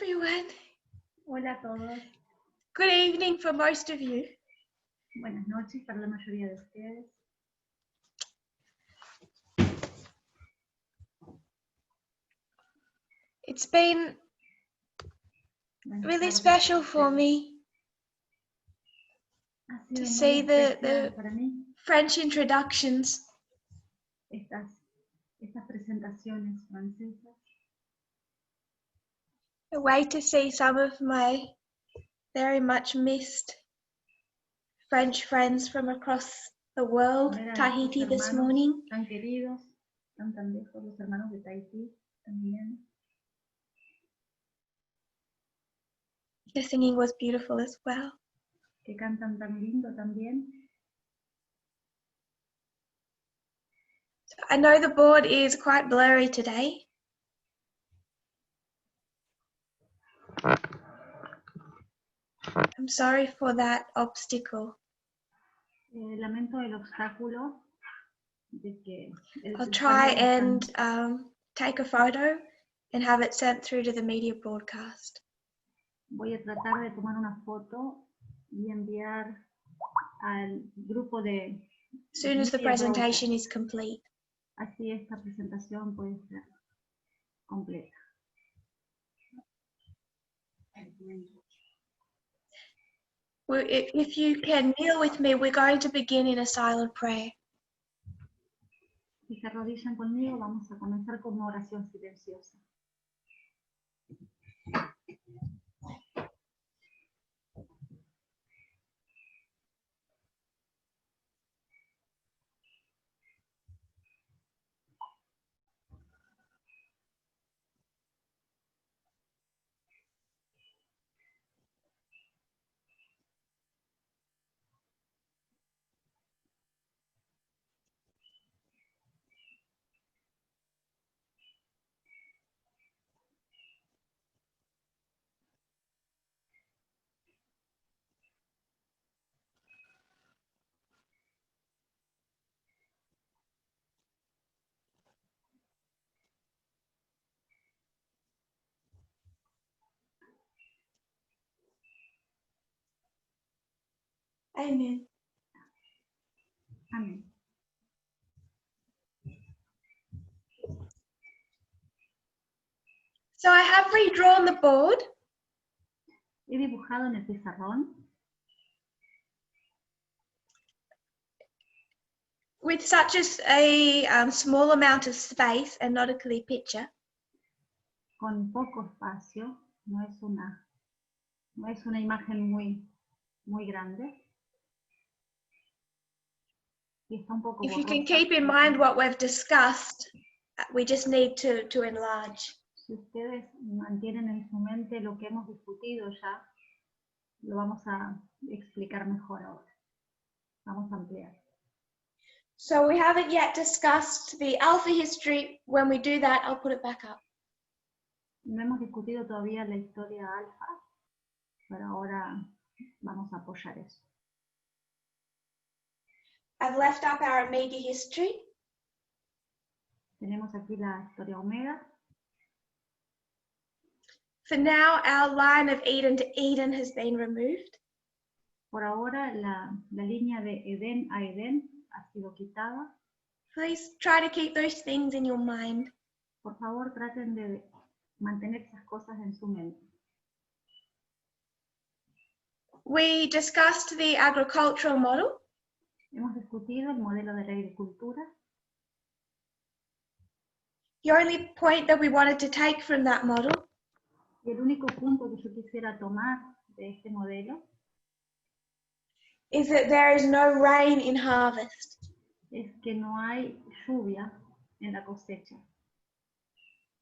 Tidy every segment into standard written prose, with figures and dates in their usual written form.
everyone. Hola a todos. Good evening for most of you. Buenas noches para la mayoría de ustedes. It's been really special for me to see the para mí French introductions. estas presentaciones francesas. A way to see some of my very much missed French friends from across the world, Tahiti this morning. Tan queridos, tan lejos, los hermanos de Tahití también. The singing was beautiful as well. Que cantan tan lindo también. I know the board is quite blurry today. I'm sorry for that obstacle. Lamento el obstáculo de que I'll try and take a photo and have it sent through to the media broadcast. Voy a tratar de tomar una foto y enviar al grupo de... As soon as the presentation is complete. Así esta presentación puede ser completa. If you can kneel with me, we're going to begin in a silent prayer. Si se arrodillan conmigo, vamos a comenzar con una oración silenciosa. Amen. Amén. So I have redrawn the board. He dibujado en el pizarrón With such a small amount of space and not a clear picture. con poco espacio, no es una imagen muy grande. Y está un poco If you can borrosa. keep in mind what we've discussed, we just need to enlarge. Si ustedes mantienen en su mente lo que hemos discutido ya, lo vamos a explicar mejor ahora. Vamos a ampliar. So we haven't yet discussed the alpha history. When we do that, I'll put it back up. No hemos discutido todavía la historia alfa, pero ahora vamos a apoyar eso. I've left up our media history. Tenemos aquí la historia omega. For now, our line of Eden to Eden has been removed. Por ahora la línea de Edén a Edén ha sido quitada. Please try to keep those things in your mind. Por favor, traten de mantener esas cosas en su mente. We discussed the agricultural model. Hemos discutido el modelo de la agricultura. The only point that we wanted to take from that model Y el único punto que yo quisiera tomar de este modelo is that there is no rain in harvest. es que no hay lluvia en la cosecha.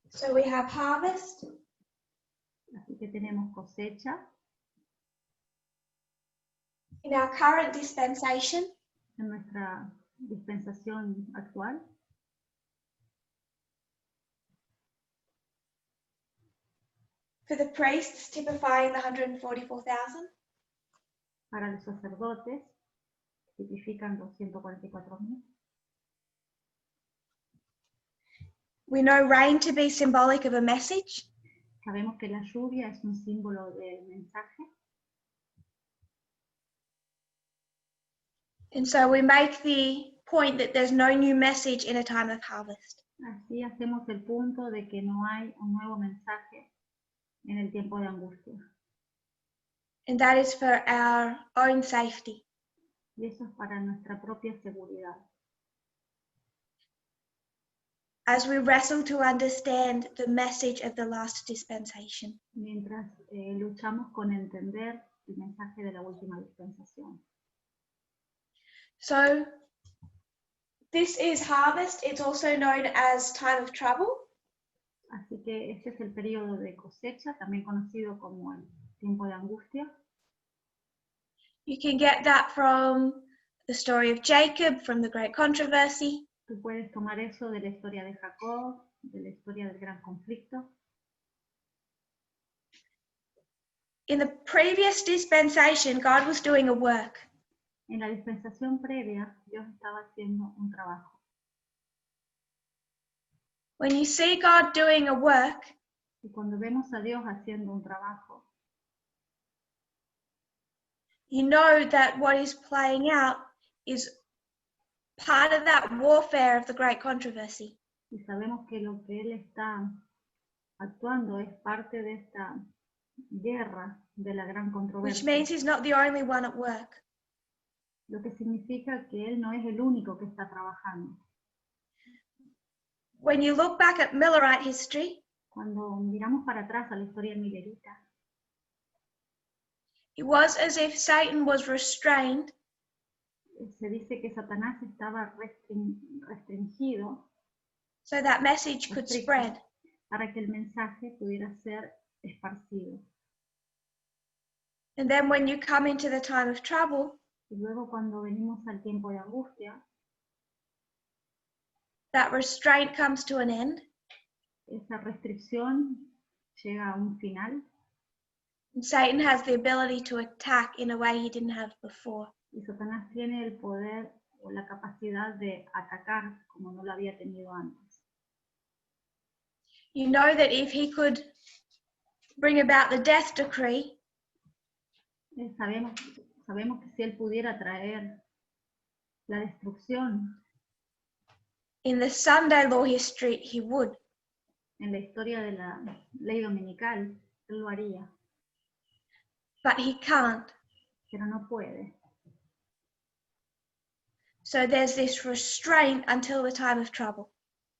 So we have harvest, Así que tenemos cosecha in our current dispensation, en nuestra dispensación actual. for the priests typifying the 144,000. Para los sacerdotes, tipifican los 144,000. We know rain to be symbolic of a message. Sabemos que la lluvia es un símbolo del mensaje. And so we make the point that there's no new message in a time of harvest. Así hacemos el punto de que no hay un nuevo mensaje en el tiempo de angustia. And that is for our own safety. Y eso es para nuestra propia seguridad. As we wrestle to understand the message of the last dispensation. Mientras luchamos con entender el mensaje de la última dispensación. So this is harvest. It's also known as time of trouble. Así que este es el periodo de cosecha, también conocido como el tiempo de angustia. You can get that from the story of Jacob, from the great controversy. Tú puedes tomar eso de la historia de Jacob, de la historia del gran conflicto. In the previous dispensation, God was doing a work. En la dispensación previa, Dios estaba haciendo un trabajo. When you see God doing a work, Y cuando vemos a Dios haciendo un trabajo, you know that what is playing out is part of that warfare of the great controversy. y sabemos que lo que Él está actuando es parte de esta guerra de la gran Which controversia. means he's not the only one at work. Lo que significa que Él no es el único que está trabajando. When you look back at Millerite history, Cuando miramos para atrás a la historia millerita, it was as if Satan was restrained se dice que Satanás estaba restringido so that message could restricto, spread. para que el mensaje pudiera ser esparcido. And then when you come into the time of trouble, Y luego cuando venimos al tiempo de angustia, that restraint comes to an end. esa restricción llega a un final And Satan has the ability to attack in a way he didn't have before. y Satanás tiene el poder o la capacidad de atacar como no lo había tenido antes. You know that if he could bring about the death decree, Sabemos que si él pudiera traer la destrucción in the Sunday law history, he would. en la historia de la ley dominical, él lo haría, But he can't. pero no puede. So there's this restraint until the time of trouble,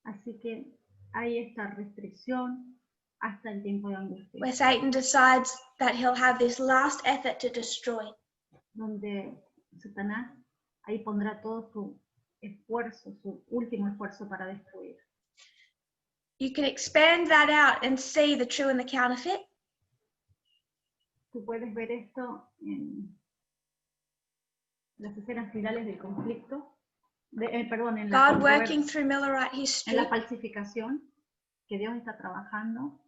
Así que hay esta restricción hasta el tiempo de angustia, where Satan decides that he'll have this last effort to destroy. donde Satanás ahí pondrá todo su esfuerzo, su último esfuerzo para destruir. You can expand that out and see the true and the counterfeit. Tú puedes ver esto en las escenas finales del conflicto, en la God working controversia, through Millerite en history, la falsificación que Dios está trabajando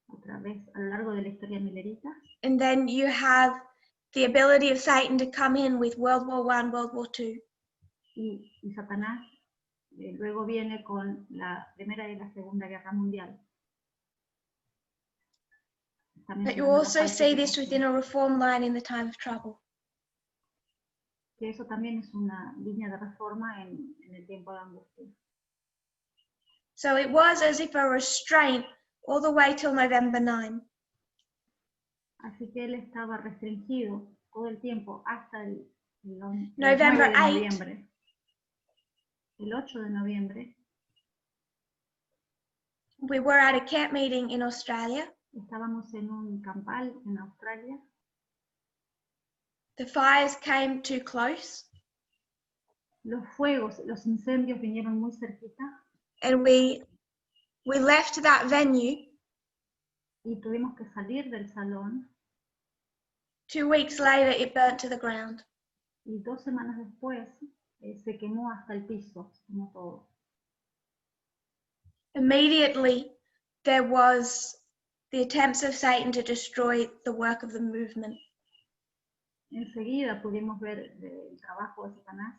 otra vez a lo largo de la historia millerita. and then you have the ability of Satan to come in with World War I, World War II. Y Satanás luego viene con la Primera y la Segunda Guerra Mundial. But you also see this within a reform line in the time of trouble. Que eso también es una línea de reforma en el tiempo de angustia. So it was as if a restraint all the way till November 9. Así que él estaba restringido todo el tiempo hasta el 9 November de 8. noviembre. El 8 de noviembre We were at a camp meeting in Australia. estábamos en un campal en Australia. The fires came too close, Los fuegos, los incendios vinieron muy cerquita and we left that venue. y tuvimos que salir del salón 2 weeks later, it burnt to the ground. y 2 semanas después se quemó hasta el piso, se quemó todo. Immediately, there was the attempts of Satan to destroy the work of the movement. Enseguida pudimos ver el trabajo de Satanás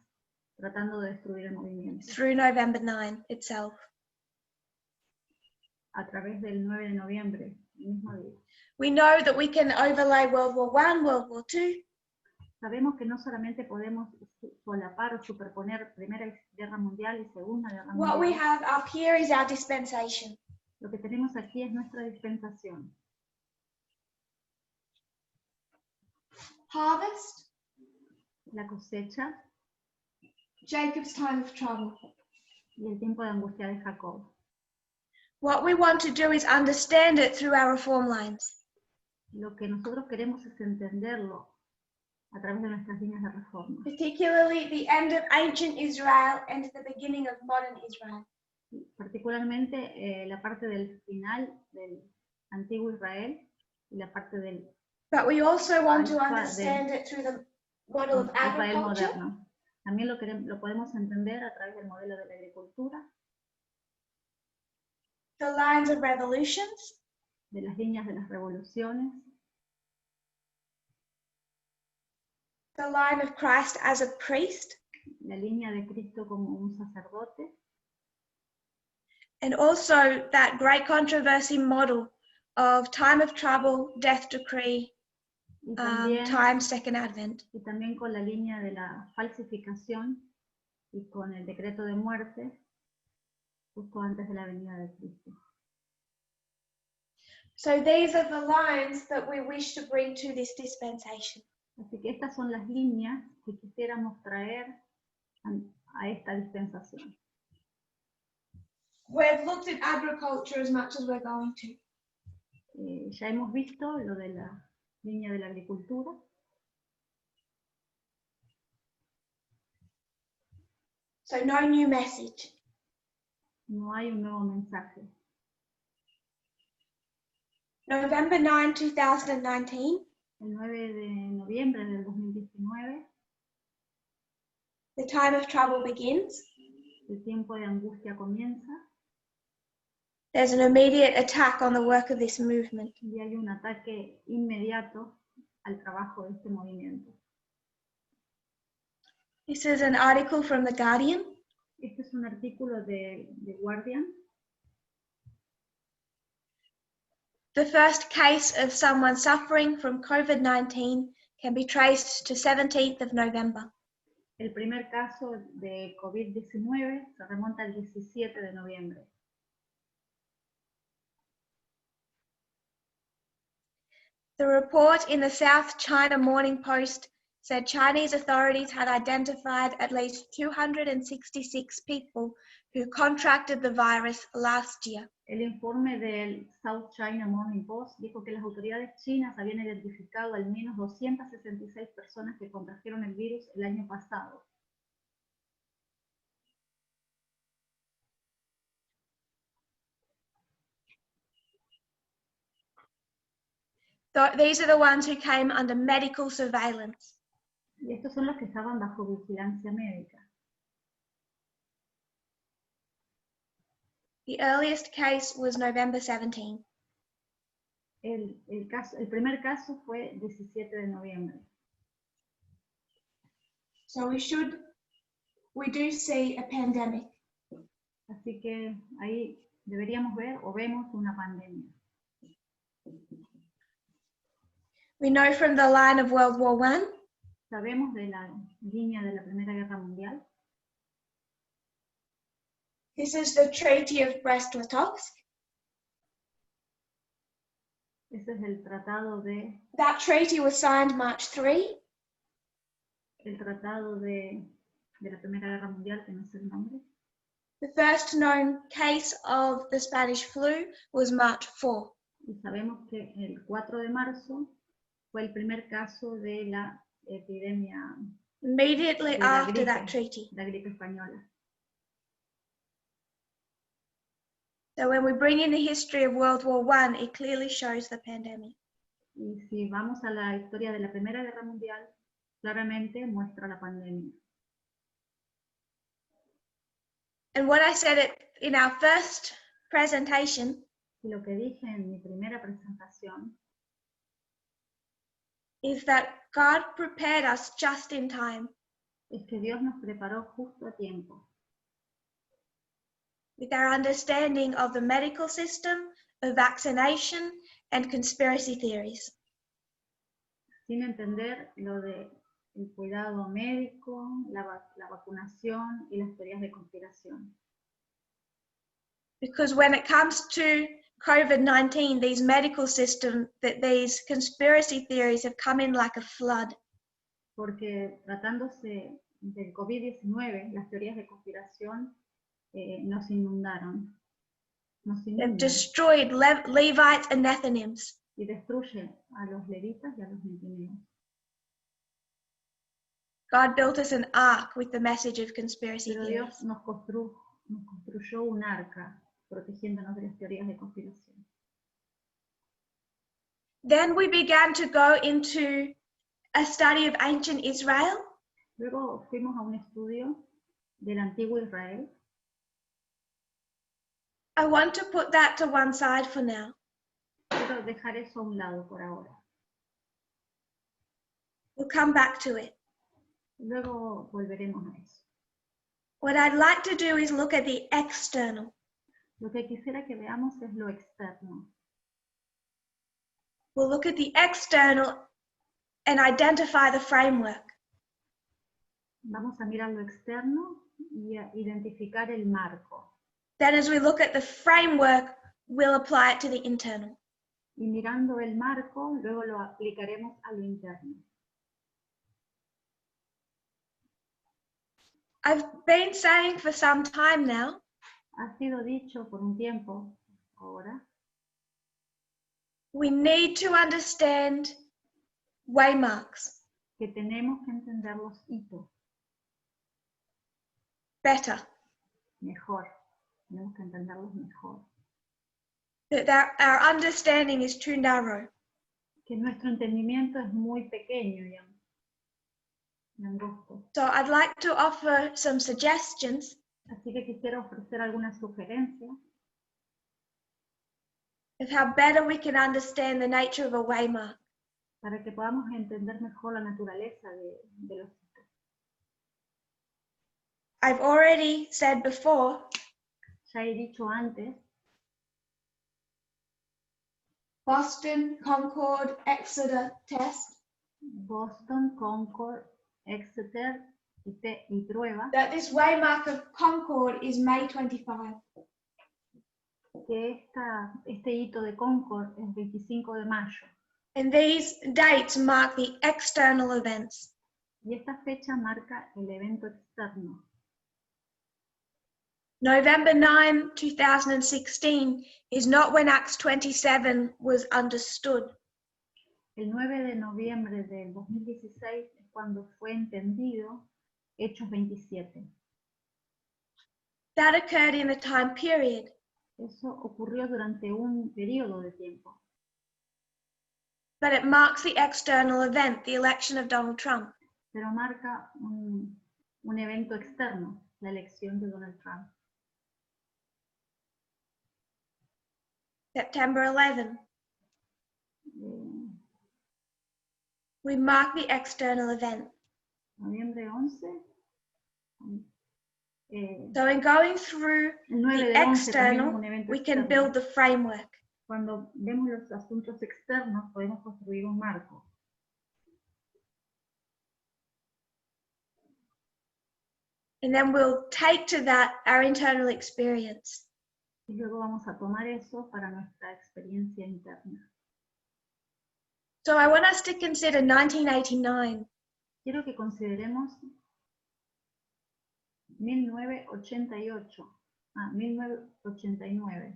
tratando de destruir el movimiento Through November 9 itself. a través del 9 de noviembre el mismo día. We know that we can overlay World War I, World War II, Sabemos que no solamente podemos solapar o superponer Primera Guerra Mundial y Segunda Guerra what we Mundial. have up here is our dispensation. Lo que tenemos aquí es nuestra dispensación. Harvest, La cosecha Jacob's time of trouble. y el tiempo de angustia de Jacob. What we want to do is understand it through our reform lines. Lo que nosotros queremos es entenderlo a través de nuestras líneas de reforma. Particularly the end of ancient Israel and the beginning of modern Israel. Particularmente la parte del final del antiguo Israel y la parte del But we also want to Alfa understand it through the model of Israel agriculture, moderno. También lo podemos entender a través del modelo de la agricultura, the lines of revolutions, de las líneas de las revoluciones, the line of Christ as a priest, la línea de Cristo como un sacerdote, and also that great controversy model of time of trouble, death decree, y también, time second advent. y también con la línea de la falsificación y con el decreto de muerte justo antes de la venida de Cristo. So these are the lines that we wish to bring to this dispensation. Así que estas son las líneas que quisiéramos traer a esta dispensación. We've looked at agriculture as much as we're going to. Ya hemos visto lo de la línea de la agricultura. So no new message. No hay un nuevo mensaje. November 9, 2019, El 9 de noviembre del 2019, the time of trouble begins. el tiempo de angustia comienza There's an immediate attack on the work of this movement. y hay un ataque inmediato al trabajo de este movimiento. This is an article from The Guardian. Este es un artículo de Guardian. The first case of someone suffering from COVID-19 can be traced to 17th of November. El primer caso de COVID-19 se remonta al 17 de noviembre. The report in the South China Morning Post said Chinese authorities had identified at least 266 people who contracted the virus last year. El informe del South China Morning Post dijo que las autoridades chinas habían identificado al menos 266 personas que contrajeron el virus el año pasado. These are the ones who came under medical surveillance. Y estos son los que estaban bajo vigilancia médica. The earliest case was November 17. El primer caso fue el 17 de noviembre. So we do see a pandemic. Así que ahí deberíamos ver o vemos una pandemia. We know from the line of World War I, Sabemos de la línea de la Primera Guerra Mundial. this is the Treaty of Brest-Litovsk. Ese es el tratado de That treaty was signed March 3. el tratado de la Primera Guerra Mundial, que no sé el nombre. The first known case of the Spanish flu was March 4. Y sabemos que el 4 de marzo fue el primer caso de la epidemia Immediately de la after that gripe, treaty. la gripe española. So when we bring in the history of World War I, it clearly shows the pandemic. Y si vamos a la historia de la Primera Guerra Mundial, claramente muestra la pandemia. And what I said in our first presentation Y lo que dije en mi primera presentación is that God prepared us just in time es que Dios nos preparó justo a tiempo, with our understanding of the medical system, of vaccination, and conspiracy theories. Sin entender lo de el cuidado médico, la vacunación y las teorías de conspiración. Because when it comes to COVID-19, these medical systems, these conspiracy theories have come in like a flood. Porque tratándose del COVID-19, las teorías de conspiración nos inundaron. They've destroyed Levites and Nethinims. Y destruyen a los levitas y a los netineos. God built us an ark with the message of conspiracy Pero theories. Dios nos construyó un arca protegiéndonos de las teorías de conspiración. Then we began to go into a study of ancient Israel. Luego fuimos a un estudio del antiguo Israel. I want to put that to one side for now. Quiero dejar eso a un lado por ahora. We'll come back to it. Luego volveremos a eso. What I'd like to do is look at the external. Lo que quisiera que veamos es lo externo. We'll look at the external and identify the framework. Vamos a mirar lo externo y a identificar el marco. Then as we look at the framework, we'll apply it to the internal. Y mirando el marco, luego lo aplicaremos a lo interno. I've been saying for some time now, Ha sido dicho por un tiempo ahora, we need to understand waymarks que tenemos que entender los hitos better. mejor. Tenemos que entenderlos mejor. That our understanding is too narrow. Que nuestro entendimiento es muy pequeño y angosto. So I'd like to offer some suggestions Así que quisiera ofrecer algunas sugerencias of how better we can understand the nature of a waymark. para que podamos entender mejor la naturaleza de los hitos. I've already said before, Ya he dicho antes, Boston, Concord, Exeter, Test, Boston, Concord, Exeter y prueba, that this waymark of Concord is May 25. que este hito de Concord es 25 de mayo. And these dates mark the external events. Y esta fecha marca el evento externo. November 9, 2016 is not when Acts 27 was understood. El 9 de noviembre del 2016 es cuando fue entendido Hechos 27. That occurred in a time period. Eso ocurrió durante un periodo de tiempo. But it marks the external event, the election of Donald Trump. Pero marca un evento externo, la elección de Donald Trump. September 11. We mark the external event. Noviembre 11. So in going through El 9 the de 11 también es un external, evento we can externo. build the framework. Cuando vemos los asuntos externos, podemos construir un marco. And then we'll take to that our internal experience. Y luego vamos a tomar eso para nuestra experiencia interna. So I want us to consider 1989. Quiero que consideremos 1988. 1989.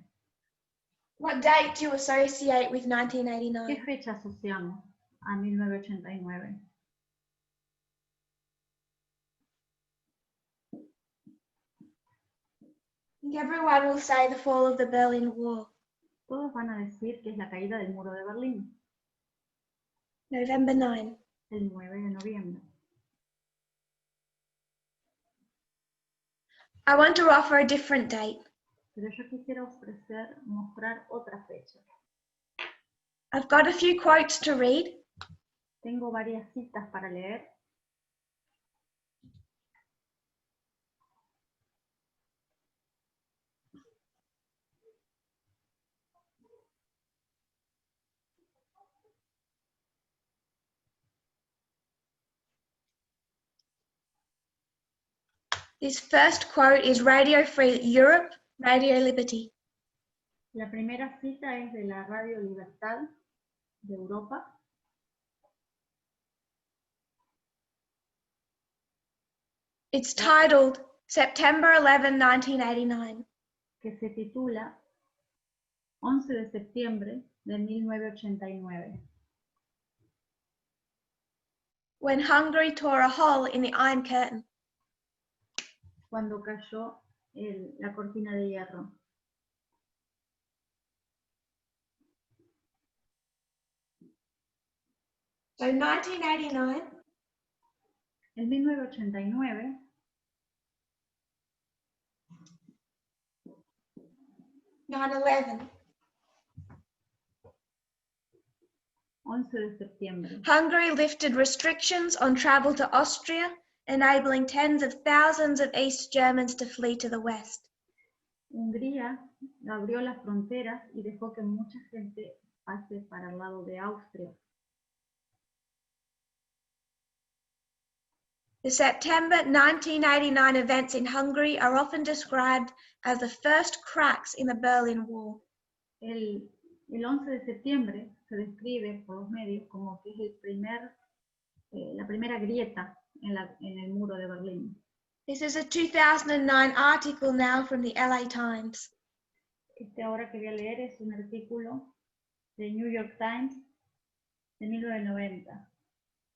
What date do you associate with ¿Qué 1989? fecha asociamos a 1989? I think everyone will say the fall of the Berlin Wall, Todos van a decir que es la caída del muro de Berlín, November 9. el 9 de noviembre. I want to offer a different date. Pero yo quisiera mostrar otra fecha. I've got a few quotes to read. Tengo varias citas para leer. This first quote is Radio Free Europe, Radio Liberty. La primera cita es de la Radio Libertad de Europa. It's titled September 11, 1989. Que se titula 11 de septiembre de 1989. When Hungary tore a hole in the Iron Curtain. Cuando cayó la cortina de hierro. So 1989. En 1989. 9/11. 11 de septiembre. Hungary lifted restrictions on travel to Austria, enabling tens of thousands of East Germans to flee to the west. Hungría abrió las fronteras y dejó que mucha gente pase para el lado de Austria. The September 1989 events in Hungary are often described as the first cracks in the Berlin Wall. El 11 de septiembre se describe por los medios como que es la primera grieta en el muro de Berlín. This is a 2009 article now from the LA Times. Ahora que voy a leer es un artículo de New York Times de 1990.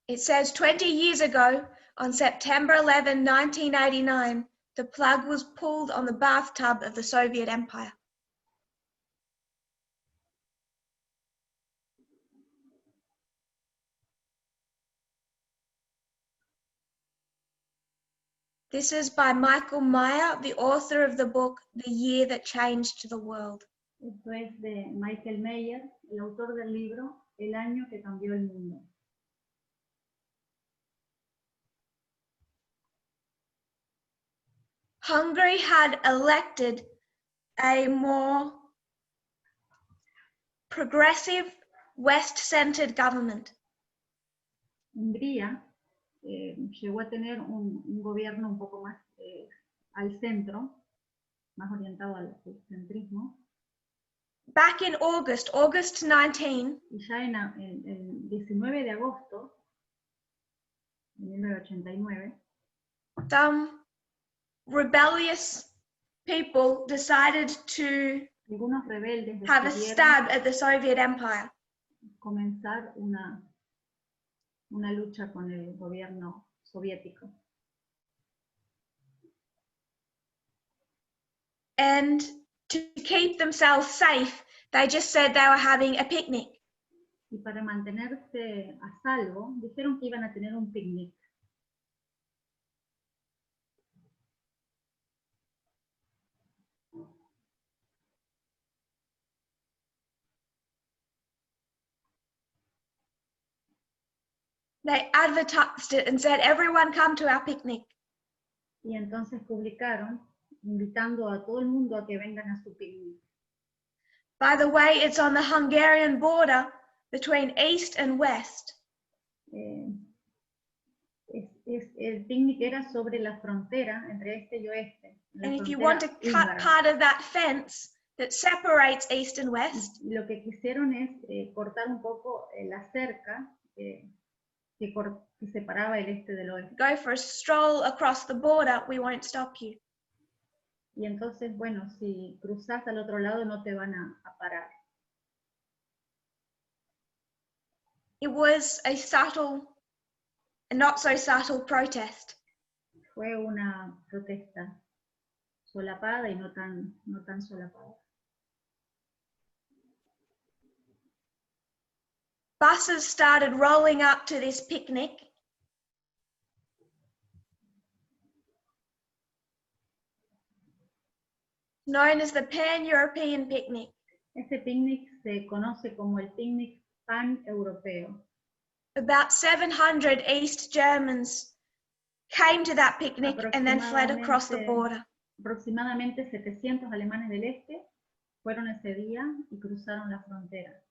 It says 20 years ago, on September 11, 1989, the plug was pulled on the bathtub of the Soviet Empire. This is by Michael Meyer, the author of the book, The Year That Changed the World. Esto es de Michael Meyer, el autor del libro El año que cambió el mundo. Hungary had elected a more progressive, West-centered government. Hungría llegó a tener un gobierno un poco más al centro, más orientado al centrismo. Back in August 19, y ya el 19 de agosto de 1989, some rebellious people decided to algunos rebeldes have a decidieron stab at the Soviet Empire. comenzar una lucha con el gobierno soviético. And to keep themselves safe, they just said they were having a picnic. Y para mantenerse a salvo, dijeron que iban a tener un picnic. They advertised it and said, everyone come to our picnic. Y entonces publicaron, invitando a todo el mundo a que vengan a su picnic. By the way, it's on the Hungarian border between East and West. El picnic era sobre la frontera entre este y oeste. And if you want to cut part of that fence that separates East and West, lo que quisieron es cortar un poco la cerca que separaba el este del oeste. go for a stroll across the border, we won't stop you. Y entonces, bueno, si cruzas al otro lado no te van a parar. It was a subtle, and not so subtle protest. Fue una protesta solapada y no tan solapada. Buses started rolling up to this picnic. Known as the Pan-European Picnic. Este picnic se conoce como el picnic pan-europeo. About 700 East Germans came to that picnic and then fled across the border. Aproximadamente 700 alemanes del este fueron ese día y cruzaron la frontera.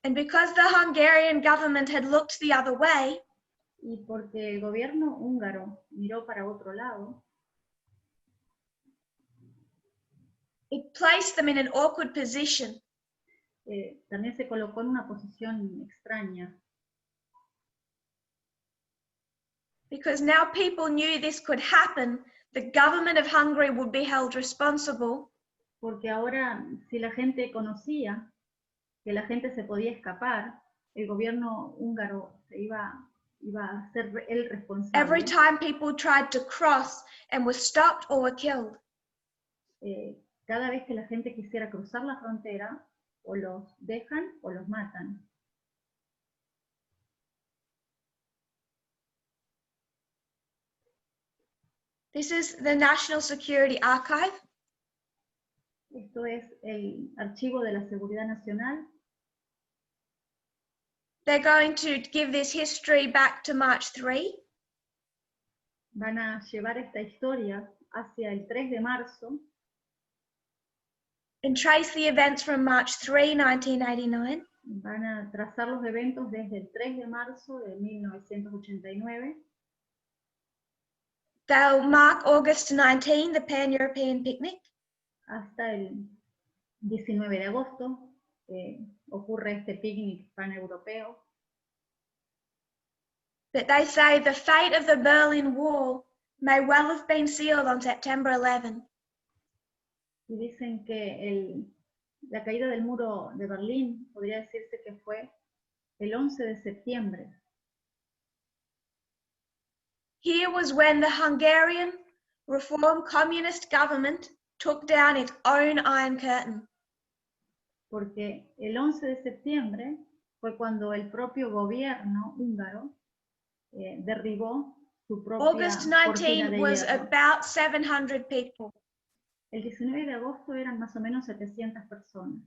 And because the Hungarian government had looked the other way, Y porque el gobierno húngaro miró para otro lado, it placed them in an awkward position. también se colocó en una posición extraña. Because now people knew this could happen, the government of Hungary would be held responsible. Porque ahora, si la gente conocía que la gente se podía escapar, el gobierno húngaro se iba a ser el responsable. Every time people tried to cross and were stopped or were killed. Cada vez que la gente quisiera cruzar la frontera, o los dejan o los matan. This is the National Security Archive. Esto es el archivo de la Seguridad Nacional. They're going to give this history back to March 3. Van a llevar esta historia hacia el 3 de marzo. And trace the events from March 3, 1989. Van a trazar los eventos desde el 3 de marzo de 1989. They'll mark August 19, the Pan-European Picnic. Hasta el 19 de agosto ocurre este picnic paneuropeo. But they say the fate of the Berlin Wall may well have been sealed on September 11. Y dicen que la caída del muro de Berlín podría decirse que fue el 11 de septiembre. Here was when the Hungarian Reform Communist government took down its own Iron Curtain. Porque el 11 de septiembre fue cuando el propio gobierno húngaro derribó su propia August cortina 19 de was hierro. about 700 people. El 19 de agosto eran más o menos 700 personas.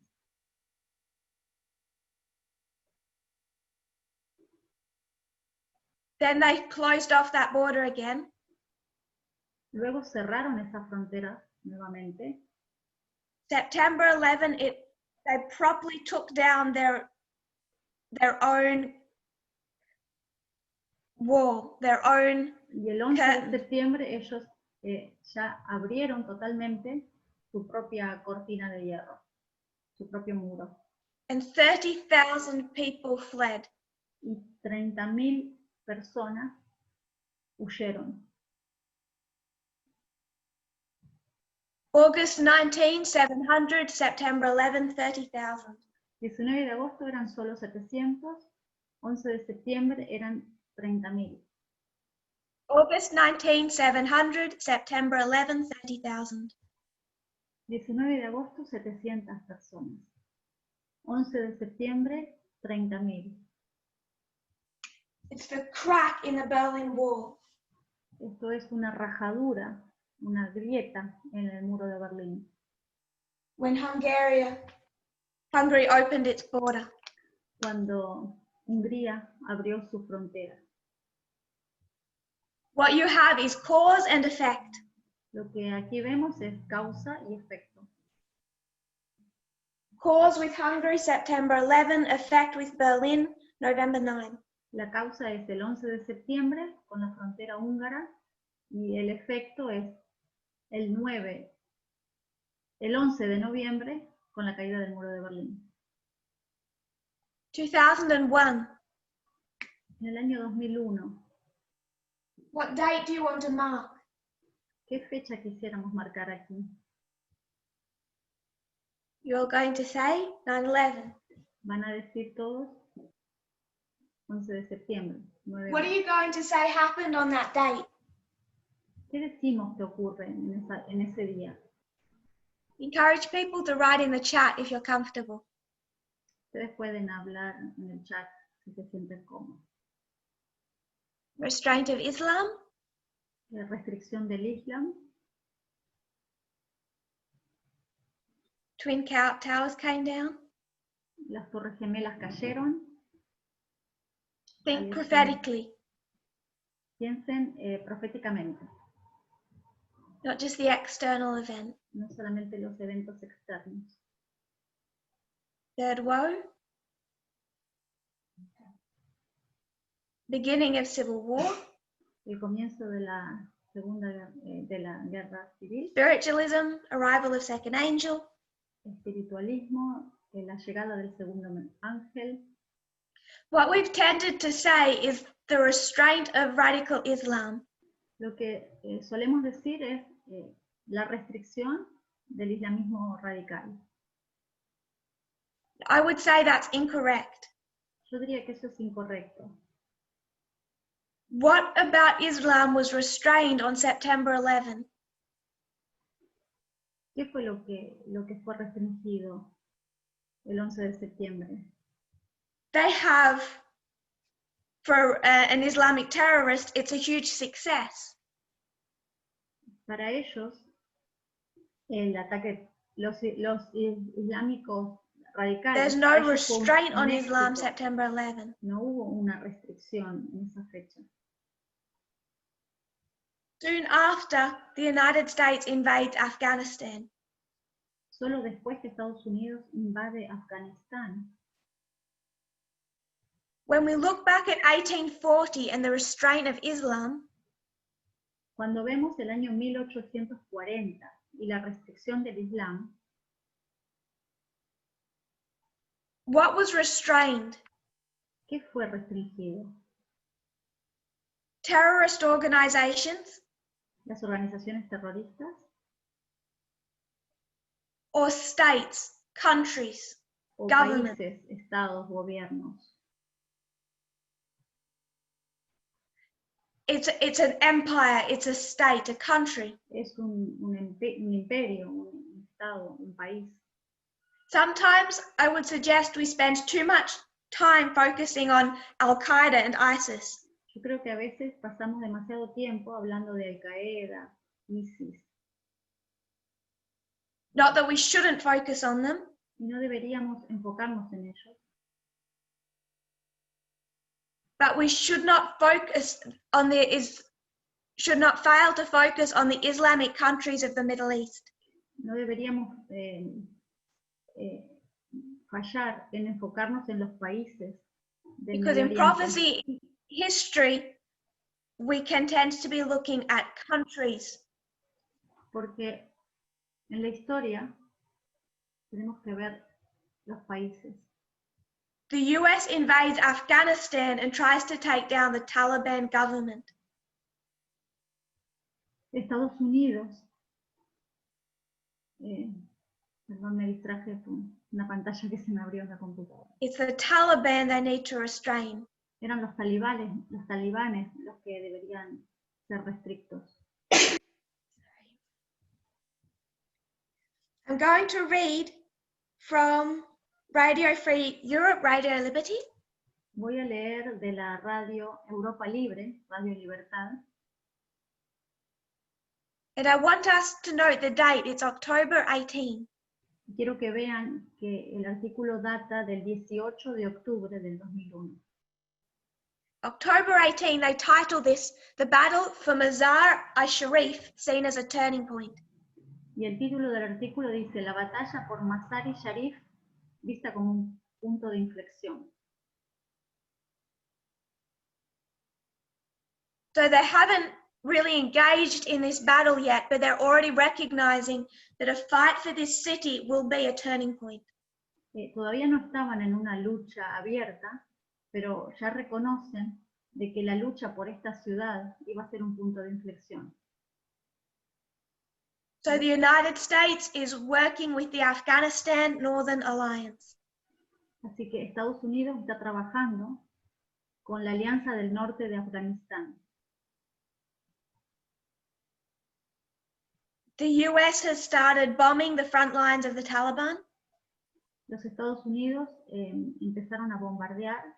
Then they closed off that border again. Luego cerraron esa frontera nuevamente. September 11, they properly took down their own wall, their own Y el 11 curtain. de septiembre ellos ya abrieron totalmente su propia cortina de hierro, su propio muro. And 30,000 people fled. Y 30.000 personas huyeron. August 19, 700, September 11, 30,000. 19 de agosto eran solo 700, 11 de septiembre eran 30.000. August 19, 700, September 11, 30,000. 19 de agosto, 700 personas. 11 de septiembre, 30.000. It's the crack in the Berlin Wall. Esto es una rajadura, una grieta en el muro de Berlín. When Hungary opened its border. Cuando Hungría abrió su frontera. What you have is cause and effect. Lo que aquí vemos es causa y efecto. Cause with Hungary, September 11, effect with Berlin, November 9. La causa es el 11 de septiembre con la frontera húngara y el efecto es el 11 de noviembre con la caída del muro de Berlín. 2001. En el año 2001, What date do you want to mark? ¿qué fecha quisiéramos marcar aquí? You're going to say 9/11. Van a decir todos 11 de septiembre. 9 What are you going to say happened on that date? ¿Qué decimos que ocurre en ese día? Encourage people to write in the chat if you're comfortable. Ustedes pueden hablar en el chat si se sienten cómodos. Restraint of Islam, La restricción del Islam, Twin Towers came down. las torres gemelas cayeron. Think prophetically, Piensen proféticamente, not just the external event. no solamente los eventos externos. Third woe, beginning of civil war, el comienzo de la de la guerra civil, spiritualism, arrival of second angel, espiritualismo, la llegada del segundo ángel. what we've tended to say is the restraint of radical Islam. Lo que solemos decir es la restricción del islamismo radical. I would say that's incorrect. Yo diría que eso es incorrecto. What about Islam was restrained on September 11? ¿Qué fue lo que fue restringido el 11 de septiembre? They have, for an Islamic terrorist, it's a huge success. Para ellos, el ataque, los islámicos radicales. There's no restraint on Islam September 11. No hubo una restricción en esa fecha. Soon after, the United States invades Afghanistan. Solo después que Estados Unidos invade Afganistán. When we look back at 1840 and the restraint of Islam, cuando vemos el año 1840 y la restricción del Islam, what was restrained? ¿Qué fue restringido? Terrorist organizations? Las organizaciones terroristas. Or states, countries, o government. Países, estados, gobiernos. It's an empire, it's a state, a country. Es un imperio, un estado, un país. Sometimes I would suggest we spend too much time focusing on Al-Qaeda and ISIS. Yo creo que a veces pasamos demasiado tiempo hablando de Al-Qaeda, ISIS. Not that we shouldn't focus on them. Y no deberíamos enfocarnos en ellos. But we should not focus on should not fail to focus on the Islamic countries of the Middle East. No deberíamos fallar en enfocarnos en los países del Because Medio in Oriente. prophecy history, we can tend to be looking at countries. Porque en la historia tenemos que ver los países. The US invades Afghanistan and tries to take down the Taliban government. Estados Unidos, perdón, me distraje con una pantalla que se me abrió en la computadora. It's the Taliban they need to restrain. Eran los talibanes los que deberían ser restrictos. I'm going to read from Radio Free Europe, Radio Liberty. Voy a leer de la radio Europa Libre, Radio Libertad. And I want us to note the date, it's October 18. Quiero que vean que el artículo data del 18 de octubre del 2001. October 18, they title this, The Battle for Mazar-i-Sharif, seen as a turning point. Y el título del artículo dice, la batalla por Mazar-i-Sharif, vista como un punto de inflexión. So they haven't really engaged in this battle yet, but they're already recognizing that a fight for this city will be a turning point. Todavía no estaban en una lucha abierta, pero ya reconocen de que la lucha por esta ciudad iba a ser un punto de inflexión. So the United States is working with the Afghanistan Northern Alliance. Así que Estados Unidos está trabajando con la Alianza del Norte de Afganistán. The US has started bombing the front lines of the Taliban. Los Estados Unidos empezaron a bombardear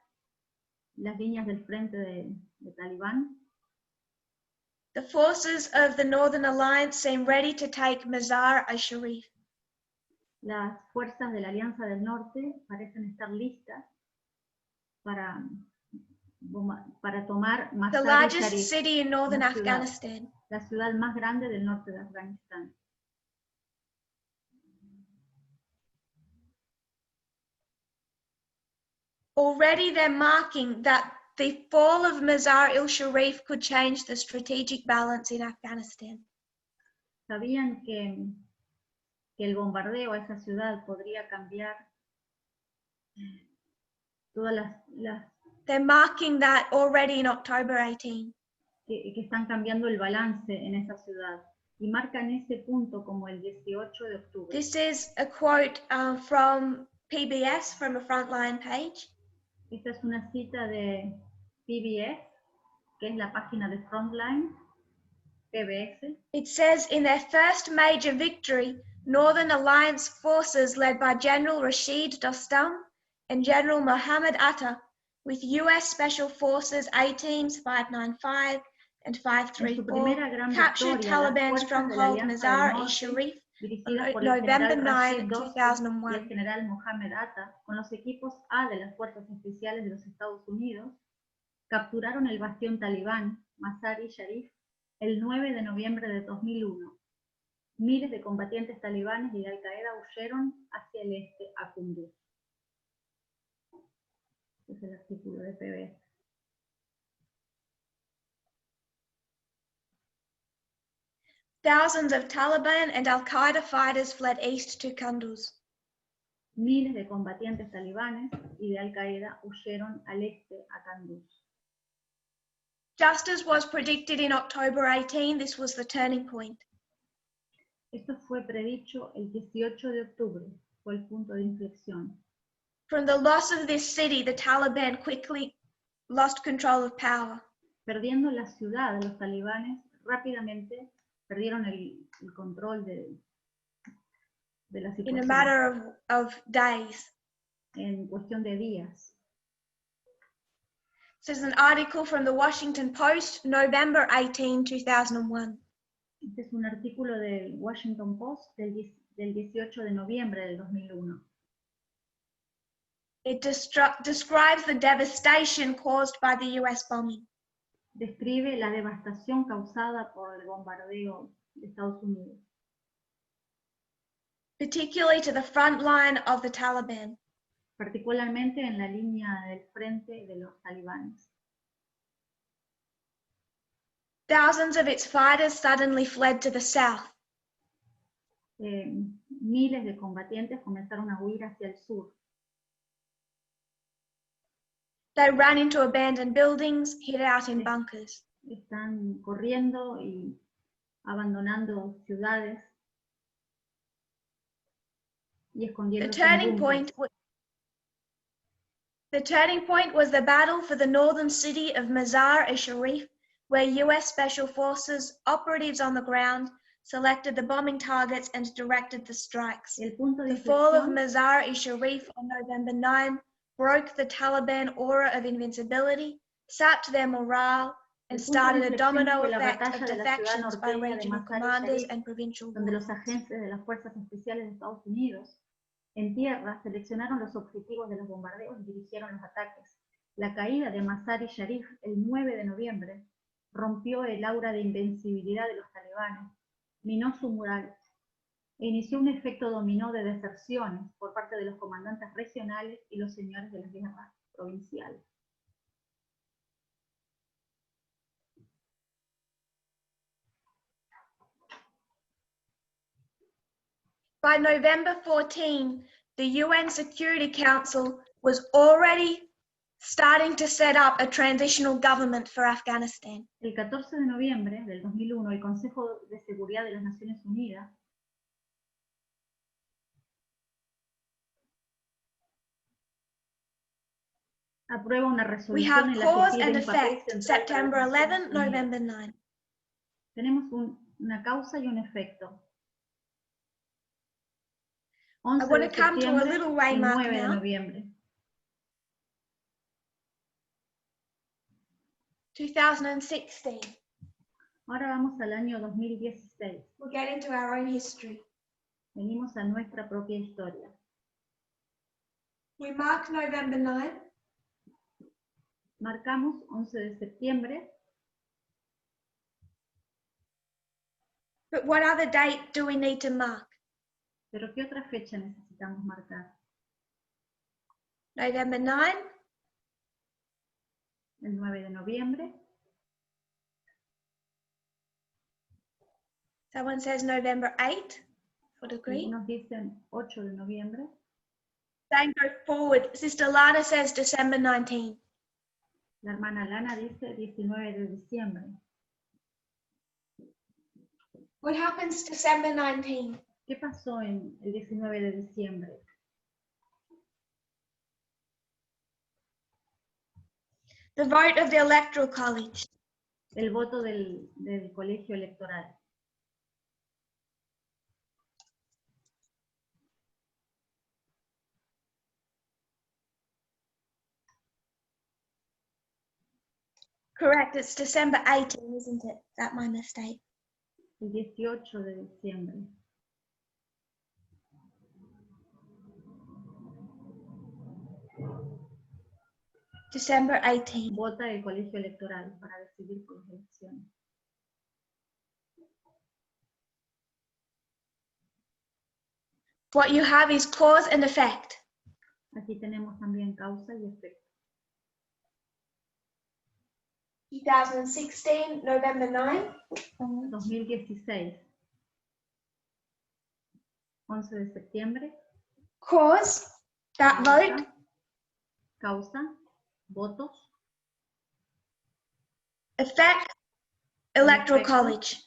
las líneas del frente de Talibán. The forces of the Northern Alliance seem ready to take Mazar-i-Sharif. Las fuerzas de la Alianza del Norte parecen estar listas para tomar Mazar-i-Sharif, the largest city in northern Afghanistan. La ciudad más grande del norte de Afganistán. Already they're marking that the fall of Mazar-i-Sharif could change the strategic balance in Afghanistan. Sabían que el bombardeo a esa ciudad podría cambiar todas las They're marking that already in October 18. que están cambiando el balance en esa ciudad y marcan ese punto como el 18 de octubre. This is a quote from PBS, from a Frontline page. Esta es una cita de PBS, que es la página de Frontline, PBS. It says, in their first major victory, Northern Alliance forces led by General Rashid Dostum and General Mohammed Atta, with U.S. Special Forces A-Teams 595 and 534, captured Taliban stronghold Mazar-i-Sharif dirigidas por November el 9, general Rashid Dostum y 2001. el general Mohammed Atta, con los equipos A de las Fuerzas Especiales de los Estados Unidos, capturaron el bastión talibán Mazar-i-Sharif el 9 de noviembre de 2001. Miles de combatientes talibanes y de Al-Qaeda huyeron hacia el este a Kunduz. Este es el artículo de PBS. Thousands of Taliban and Al-Qaeda fighters fled east to Kunduz. Miles de combatientes talibanes y de Al-Qaeda huyeron al este a Kunduz. Just as was predicted in October 18, this was the turning point. Esto fue predicho el 18 de octubre, fue el punto de inflexión. From the loss of this city, the Taliban quickly lost control of power. Perdiendo la ciudad, los talibanes rápidamente perdieron el control de la situación. In a matter of days. En cuestión de días. This is an article from the Washington Post, November 18, 2001. Este es un artículo del Washington Post del 18 de noviembre del 2001. It describes the devastation caused by the US bombing. Describe la devastación causada por el bombardeo de Estados Unidos. Particularly to the front line of the Taliban. Particularmente en la línea del frente de los talibanes. Thousands of its fighters suddenly fled to the south. Miles de combatientes comenzaron a huir hacia el sur. They ran into abandoned buildings, hid out in bunkers. Están corriendo y abandonando ciudades y escondiéndose en búnkers. The turning point was the battle for the northern city of Mazar-i-Sharif, where US Special Forces operatives on the ground selected the bombing targets and directed the strikes. The fall of Mazar-i-Sharif on November 9 broke the Taliban aura of invincibility, sapped their morale, and started a domino effect of defections by regional commanders and provincial donde los warlords. agentes de las Fuerzas Especiales de Estados Unidos en tierra seleccionaron los objetivos de los bombardeos y dirigieron los ataques. La caída de Mazar-i-Sharif el 9 de noviembre rompió el aura de invencibilidad de los talibanes, minó su moral e inició un efecto dominó de deserciones por parte de los comandantes regionales y los señores de las guerras provinciales. By November 14, the UN Security Council was already starting to set up a transitional government for Afghanistan. El 14 de noviembre del 2001, el Consejo de Seguridad de las Naciones Unidas aprueba una We resolución have en la que cause pide and un papel effect, central September para las 11, Naciones Unidas. November 9. Tenemos una causa y un efecto. I 11 want de to come to a septiembre little y waymark 9 de now. noviembre. 2016. Ahora vamos al año 2016. We'll get into our own history. Venimos a nuestra propia historia. We mark November 9. Marcamos 11 de septiembre. But what other date do we need to mark? Pero ¿qué otra fecha necesitamos marcar? November 9, el 9 de noviembre. Someone says November 8 for the Greek. Algunos dicen 8 de noviembre. Then go forward. Sister Lana says December 19. La hermana Lana dice 19 de diciembre. What happens December 19? ¿Qué pasó en el 19 de diciembre? The vote of the Electoral College. El voto del colegio electoral. Correct, it's December 18, isn't it? Is that my mistake? El 18 de diciembre. December 18. Vota el colegio electoral para decidir por las elecciones. What you have is cause and effect. Aquí tenemos también causa y efecto. 2016, November 9. 2016, 11 de septiembre. Cause, that vote. Causa, votos. Effect, Electoral College.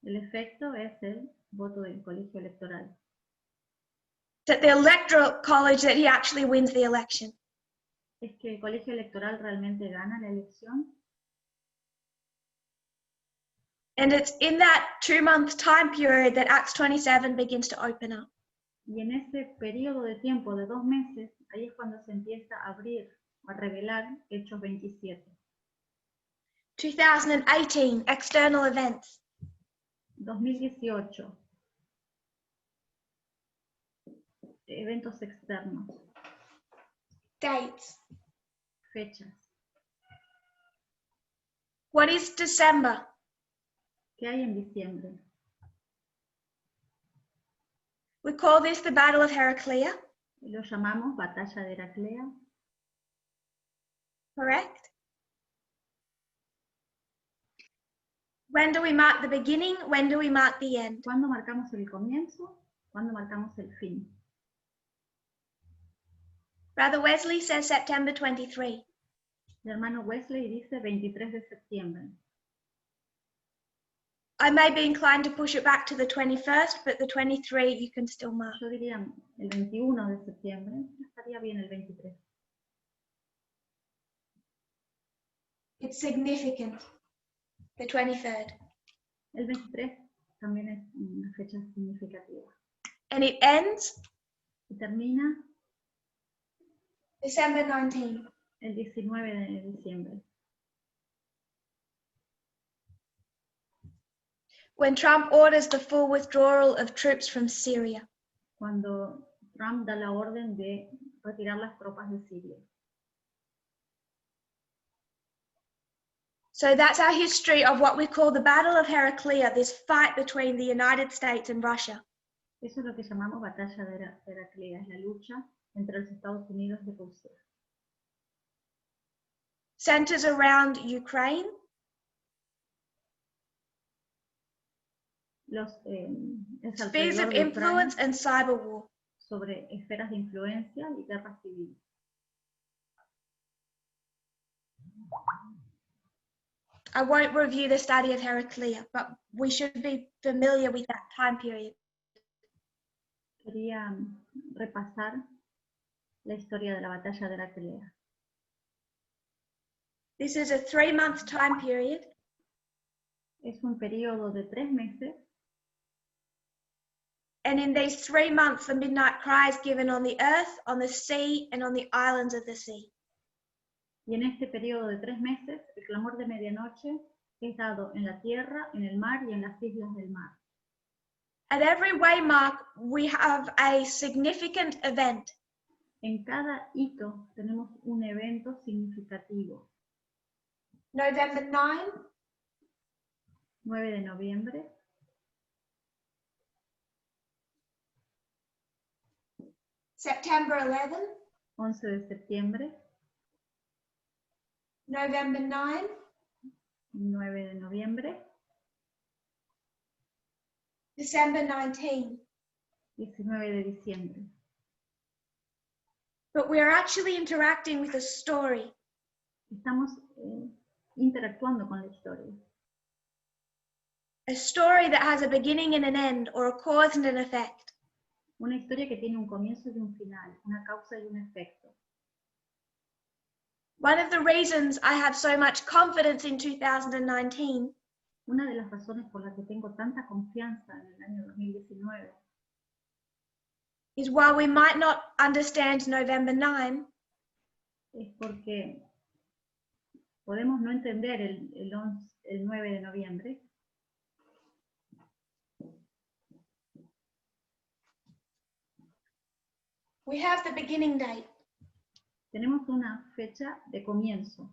El efecto es el voto del colegio electoral. That the Electoral College, that he actually wins the election. Es que el colegio electoral realmente gana la elección. And it's in that 2-month time period that Acts 27 begins to open up. Y en ese periodo de tiempo de 2 meses, ahí es cuando se empieza a abrir, a revelar Hechos 27. 2018, external events. 2018, eventos externos, Dates. fechas. What is December? ¿Qué hay en diciembre? We call this the Battle of Heraclea, Lo llamamos Batalla de Heraclea, correct? When do we mark the beginning? When do we mark the end? ¿Cuándo marcamos el comienzo? ¿Cuándo marcamos el fin? Brother Wesley says September 23. El hermano Wesley dice 23 de septiembre. I may be inclined to push it back to the 21st, but the 23 you can still mark. Yo diría el 21 de septiembre, estaría bien el 23. It's significant, the 23rd. El 23 también es una fecha significativa. And it ends Y termina December 19. el 19 de diciembre. When Trump orders the full withdrawal of troops from Syria. Cuando Trump da la orden de retirar las tropas de Siria. So that's our history of what we call the Battle of Heraclea, this fight between the United States and Russia. Eso es lo que llamamos Batalla de Heraclea, es la lucha entre los Estados Unidos y Rusia. Centers around Ukraine, Es spheres alrededor of de influence Ucrania, and cyber war. sobre esferas de influencia y guerra civil. I won't review the study of Heraclea, but we should be familiar with that time period. Quería repasar la historia de la batalla de Heraclea. This is a 3-month time period. Es un periodo de 3 meses. And in these 3 months, the midnight cry is given on the earth, on the sea, and on the islands of the sea. Y en este periodo de 3 meses, el clamor de medianoche es dado en la tierra, en el mar y en las islas del mar. At every waymark, we have a significant event. En cada hito tenemos un evento significativo. November 9, 9 de noviembre, September 11, 11 de septiembre, November 9, 9 de noviembre, December 19. 19 de diciembre. But we are actually interacting with a story. Estamos interactuando con la historia. A story that has a beginning and an end, or a cause and an effect. Una historia que tiene un comienzo y un final, una causa y un efecto. One of the reasons I have so much confidence in 2019 Una de las razones por las que tengo tanta confianza en el año 2019 is while we might not understand November 9, es porque podemos no entender el 9 de noviembre, we have the beginning date. tenemos una fecha de comienzo.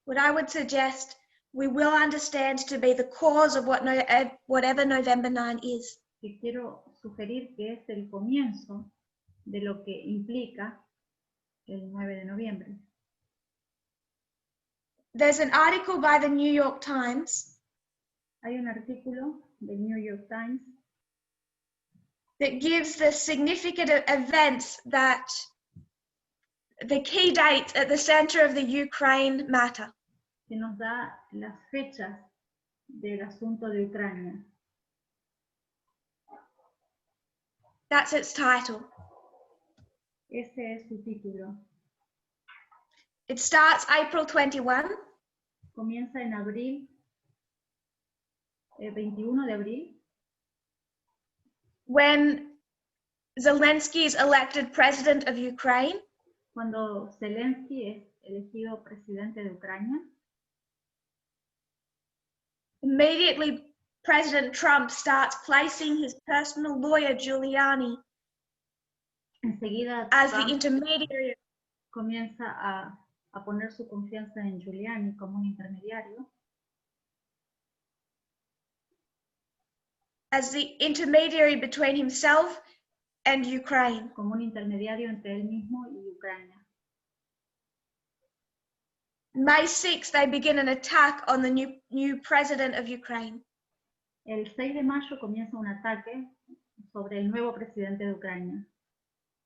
What I would suggest we will understand to be the cause of whatever November 9 is. Que quiero sugerir que es el comienzo de lo que implica el 9 de noviembre. There's an article by the New York Times Hay un artículo del New York Times that gives the significant events that the key dates at the center of the Ukraine matter. que nos da las fechas del asunto de Ucrania. That's its title. Ese es su título. It starts April 21 Comienza en abril, 21 de abril, when Zelensky is elected president of Ukraine. cuando Zelensky es elegido presidente de Ucrania. Immediately, President Trump starts placing his personal lawyer, Giuliani, Enseguida as the Trump intermediary, comienza a poner su confianza en Giuliani como un intermediario, between himself and Ukraine. como un intermediario entre él mismo y Ucrania. May 6th, they begin an attack on the new president of Ukraine. El 6 de mayo comienza un ataque sobre el nuevo presidente de Ucrania.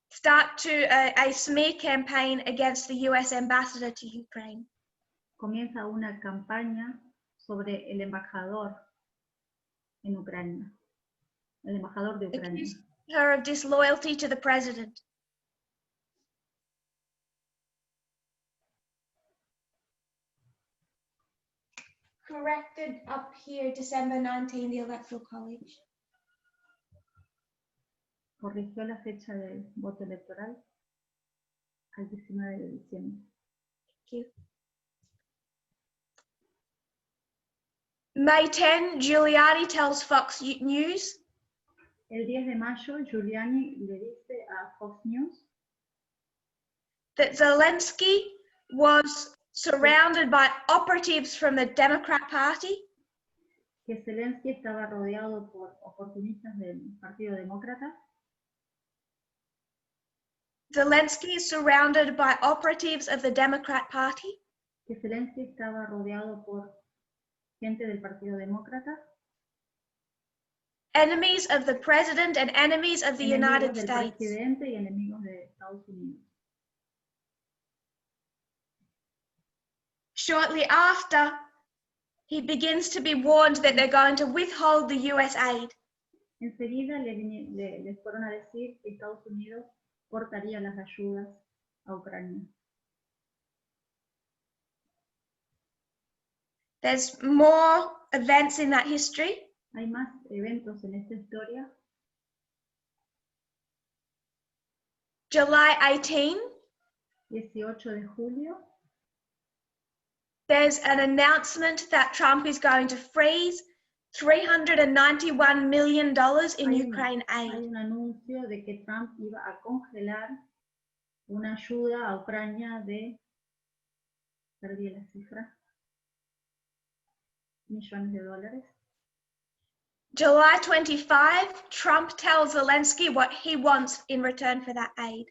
Start to a smear campaign against the US ambassador to Ukraine. Comienza una campaña sobre el embajador en Ucrania, el embajador de Ucrania. Accused her of disloyalty to the president. Corrected up here, December 19, the Electoral College. Corrigió la fecha del voto electoral al 19 de diciembre. Thank you. May 10, Giuliani tells Fox News El 10 de mayo, Giuliani le dice a Fox News that Zelensky was surrounded by operatives from the Democrat Party que Zelensky estaba rodeado por oportunistas del Partido Demócrata. Zelensky is surrounded by operatives of the Democrat Party Que Zelensky estaba rodeado por gente del Partido Demócrata. enemies of the president and enemies of the United Enemigos del States. presidente y enemigos de Estados Unidos. Shortly after, he begins to be warned that they're going to withhold the US aid. Enseguida les fueron a decir que Estados Unidos cortaría las ayudas a Ucrania. There's more events in that history. Hay más eventos en esta historia. July 18, 18 de julio, there's an announcement that Trump is going to freeze $391 million in Ukraine hay aid. un anuncio de que Trump iba a congelar una ayuda a Ucrania de, perdí la cifra, millones de dólares. July 25, Trump tells Zelensky what he wants in return for that aid.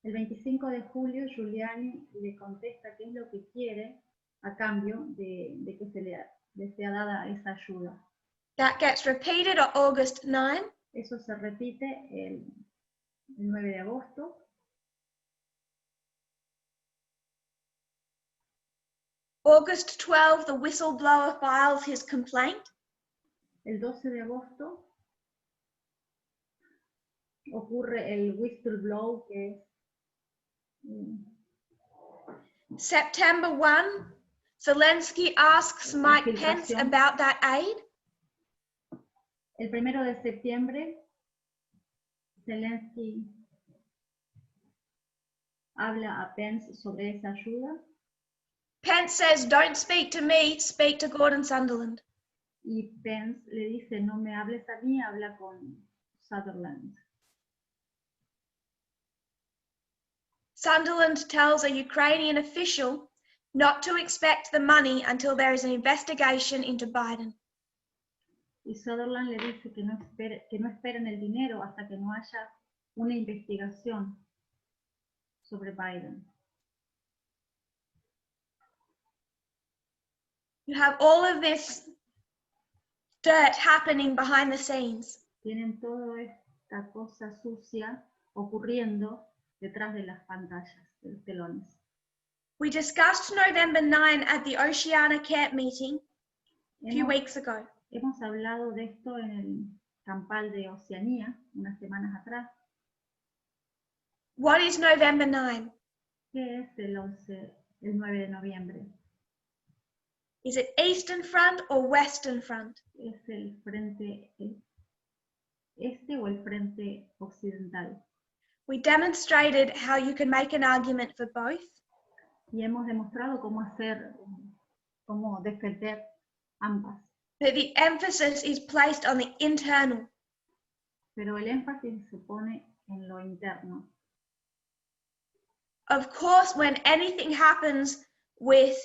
El 25 de julio, Giuliani le contesta qué es lo que quiere a cambio de que le sea dada esa ayuda. That gets repeated on August 9. Eso se repite el 9 de agosto. August 12, the whistleblower files his complaint. El 12 de agosto ocurre el whistleblower, que es September 1, Zelensky asks Mike Pence about that aid. El 1 de septiembre, Zelensky habla a Pence sobre esa ayuda. Pence says, "Don't speak to me, speak to Gordon Sunderland." Y Pence le dice, no me hables a mí, habla con Sutherland. Sunderland tells a Ukrainian official not to expect the money until there is an investigation into Biden. Y Sutherland le dice que no esperen el dinero hasta que no haya una investigación sobre Biden. You have all of this dirt happening behind the scenes. Tienen toda esta cosa sucia ocurriendo detrás de las pantallas, de los telones. We discussed November 9 at the Oceana Camp meeting a few weeks ago. Hemos hablado de esto en el campal de Oceanía unas semanas atrás. What is November 9? ¿Qué es el 9 de noviembre? Is it Eastern Front or Western Front? ¿Es el frente este o el frente occidental? We demonstrated how you can make an argument for both. Y hemos demostrado cómo defender ambas. But the emphasis is placed on the internal. Pero el énfasis se pone en lo interno. Of course, when anything happens with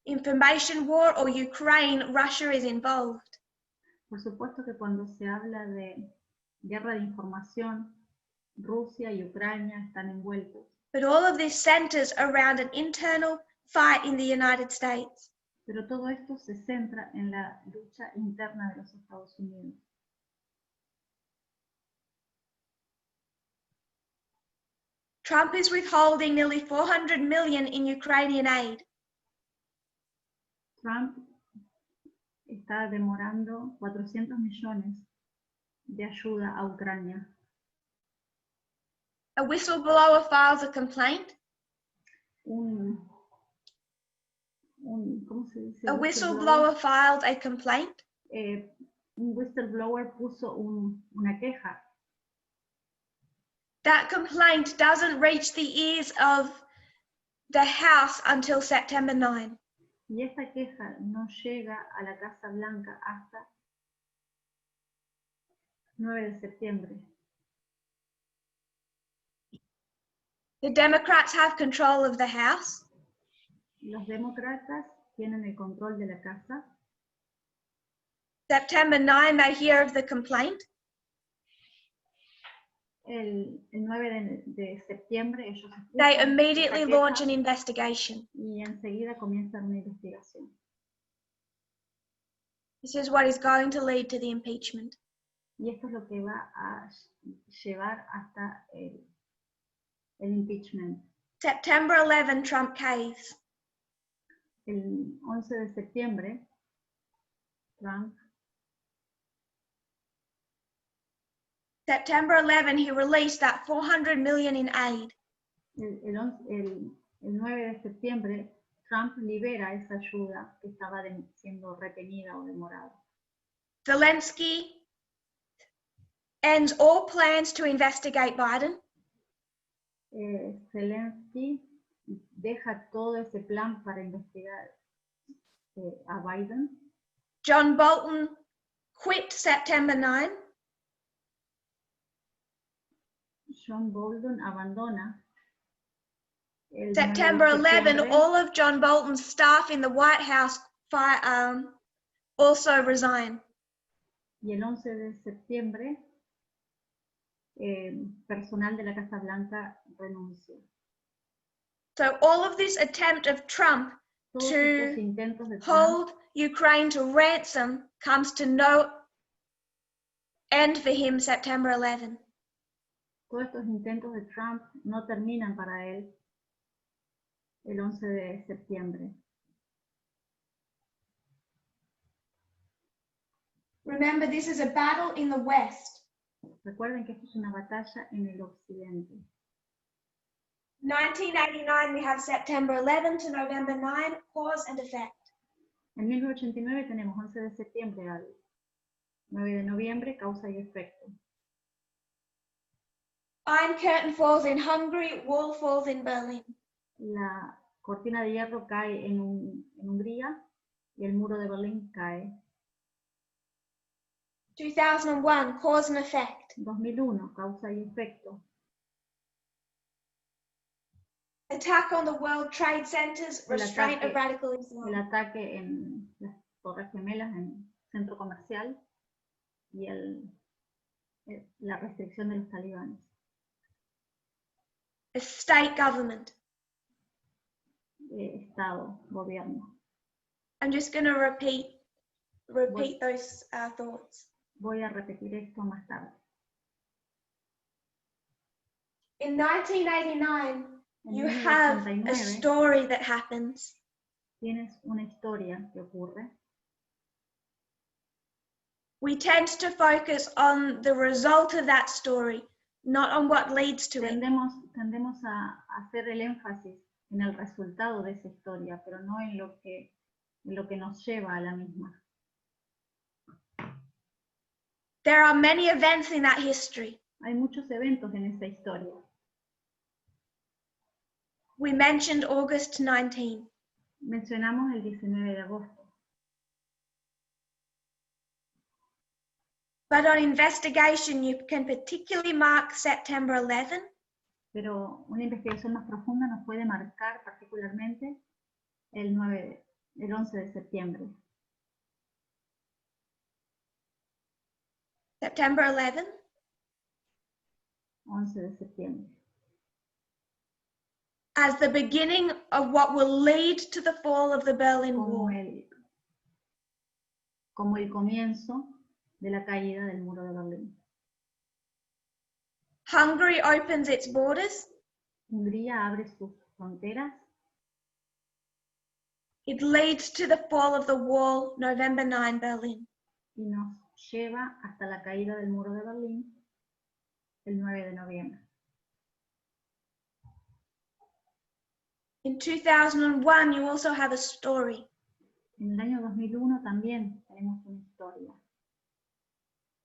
information war or Ukraine, Russia is involved. Por supuesto que cuando se habla de guerra de información, Rusia y Ucrania están envueltos. But all of this centers around an internal fight in the United States. Pero todo esto se centra en la lucha interna de los Estados Unidos. Trump is withholding nearly 400 million in Ukrainian aid. Trump está demorando 400 millones de ayuda a Ucrania. A whistleblower files a complaint. ¿Cómo se dice? A whistleblower filed a complaint. Un whistleblower puso una queja. That complaint doesn't reach the ears of the House until September 9. Y esta queja no llega a la Casa Blanca hasta 9 de septiembre. The Democrats have control of the House. Los demócratas tienen el control de la casa. September 9, they hear of the complaint. El 9 de septiembre ellos They immediately launch an investigation. Y enseguida comienzan una investigación. This is what is going to lead to the impeachment. Y esto es lo que va a llevar hasta el impeachment. September 11, Trump caves. El 11 de septiembre, Trump. September 11, he released that 400 million in aid. El 9 de septiembre, Trump libera esa ayuda que estaba siendo retenida o demorada. Zelensky ends all plans to investigate Biden. Zelensky deja todo ese plan para investigar a Biden. John Bolton quit September 9. John Bolton abandona. September 11, all of John Bolton's staff in the White House also resign. Y el 11 de septiembre, personal de la Casa Blanca renunció. So all of this attempt of Trump Todos to estos intentos de Trump hold Ukraine to ransom comes to no end for him September 11. Todos estos intentos de Trump no terminan para él el 11 de septiembre. Remember, this is a battle in the West. Recuerden que esto es una batalla en el occidente. 1989, we have September 11 to November 9, cause and effect. En 1989 tenemos 11 de septiembre al 9 de noviembre, causa y efecto. Iron Curtain falls in Hungary, wall falls in Berlin. La cortina de hierro cae en Hungría y el muro de Berlín cae. 2001, cause and effect. 2001, causa y efecto. Attack on the World Trade Centers, restraint of radical El Islam. ataque en las Torres Gemelas, en el centro comercial, y la restricción de los talibanes. A state government. Estado, gobierno. I'm just going to repeat those thoughts. Voy a repetir esto más tarde. In 1989, En you have a 1989 story that happens. tienes una historia que ocurre. We tend to focus on the result of that story, not on what leads to it. Tendemos a hacer el énfasis en el resultado de esa historia, pero no en lo que nos lleva a la misma. There are many events in that history. Hay muchos eventos en esa historia. We mentioned August 19. Mencionamos el 19 de agosto. But on investigation, you can particularly mark September 11, Pero una investigación más profunda nos puede marcar particularmente el 11 de septiembre. September 11, 11 de septiembre. as the beginning of what will lead to the fall of the Berlin Wall. Como el comienzo de la caída del muro de Berlín. Hungary opens its borders. Hungría abre sus fronteras. It leads to the fall of the wall, November 9, Berlin. Y nos lleva hasta la caída del muro de Berlín el 9 de noviembre. In 2001, you also have a story. En el año 2001 también tenemos una historia.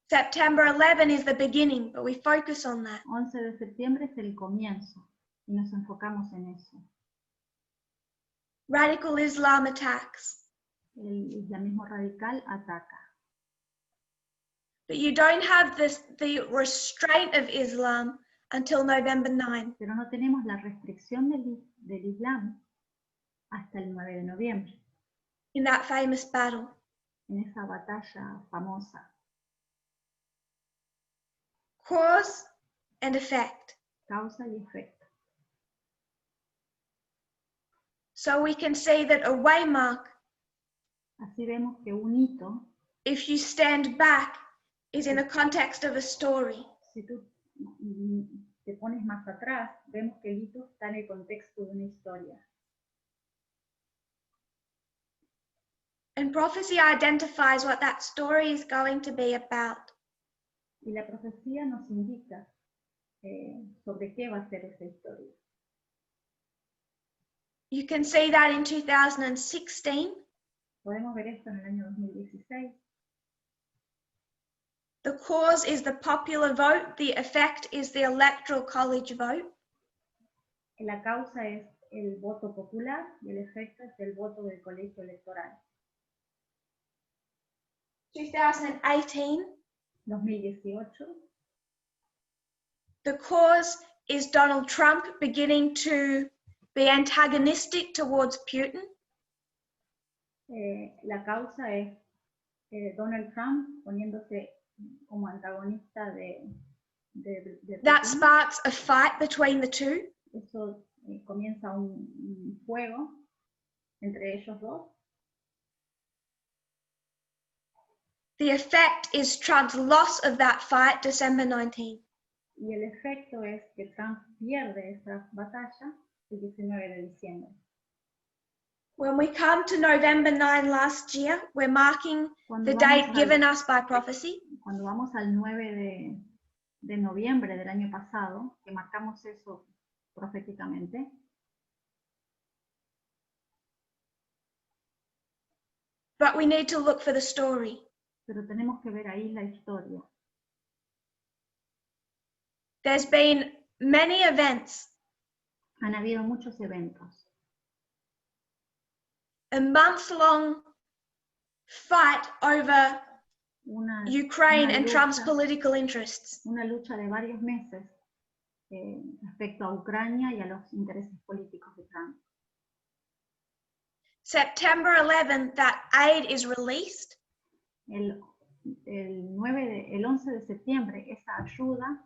September 11 is the beginning, but we focus on that. 11 de septiembre es el comienzo y nos enfocamos en eso. Radical Islam attacks. El islamismo radical ataca. But you don't have the restraint of Islam until November 9. Pero no tenemos la restricción del Islam hasta el 9 de noviembre. In that famous battle. En esa batalla famosa. Cause and effect. Causa y efecto. So we can see that a waymark, Así vemos que un hito, if you stand back, is in the context of a story. si tú te pones más atrás, vemos que el hito está en el contexto de una historia. And prophecy identifies what that story is going to be about. Y la profecía nos indica sobre qué va a ser esa historia. You can see that in 2016. Podemos ver esto en el año 2016. The cause is the popular vote, the effect is the electoral college vote. La causa es el voto popular y el efecto es el voto del colegio electoral. 2018. 2018. The cause is Donald Trump beginning to be antagonistic towards Putin. La causa es Donald Trump poniéndose como antagonista de that Pekín. sparks a fight between the two. Eso comienza un fuego entre ellos dos. The effect is Trump's loss of that fight December 19. Y el efecto es que Trump pierde esa batalla el 19 de diciembre. When we come to November 9 last year, we're marking Cuando the vamos date given us by prophecy. Cuando vamos al 9 de noviembre del año pasado, que marcamos eso proféticamente, But we need to look for the story. pero tenemos que ver ahí la historia. There's been many events, Han habido muchos eventos. a month-long fight over Una Ukraine and lucha- Trump's political interests. Una lucha de varios meses respecto a Ucrania y a los intereses políticos de Trump. September 11th, that aid is released. El 11 de septiembre, esa ayuda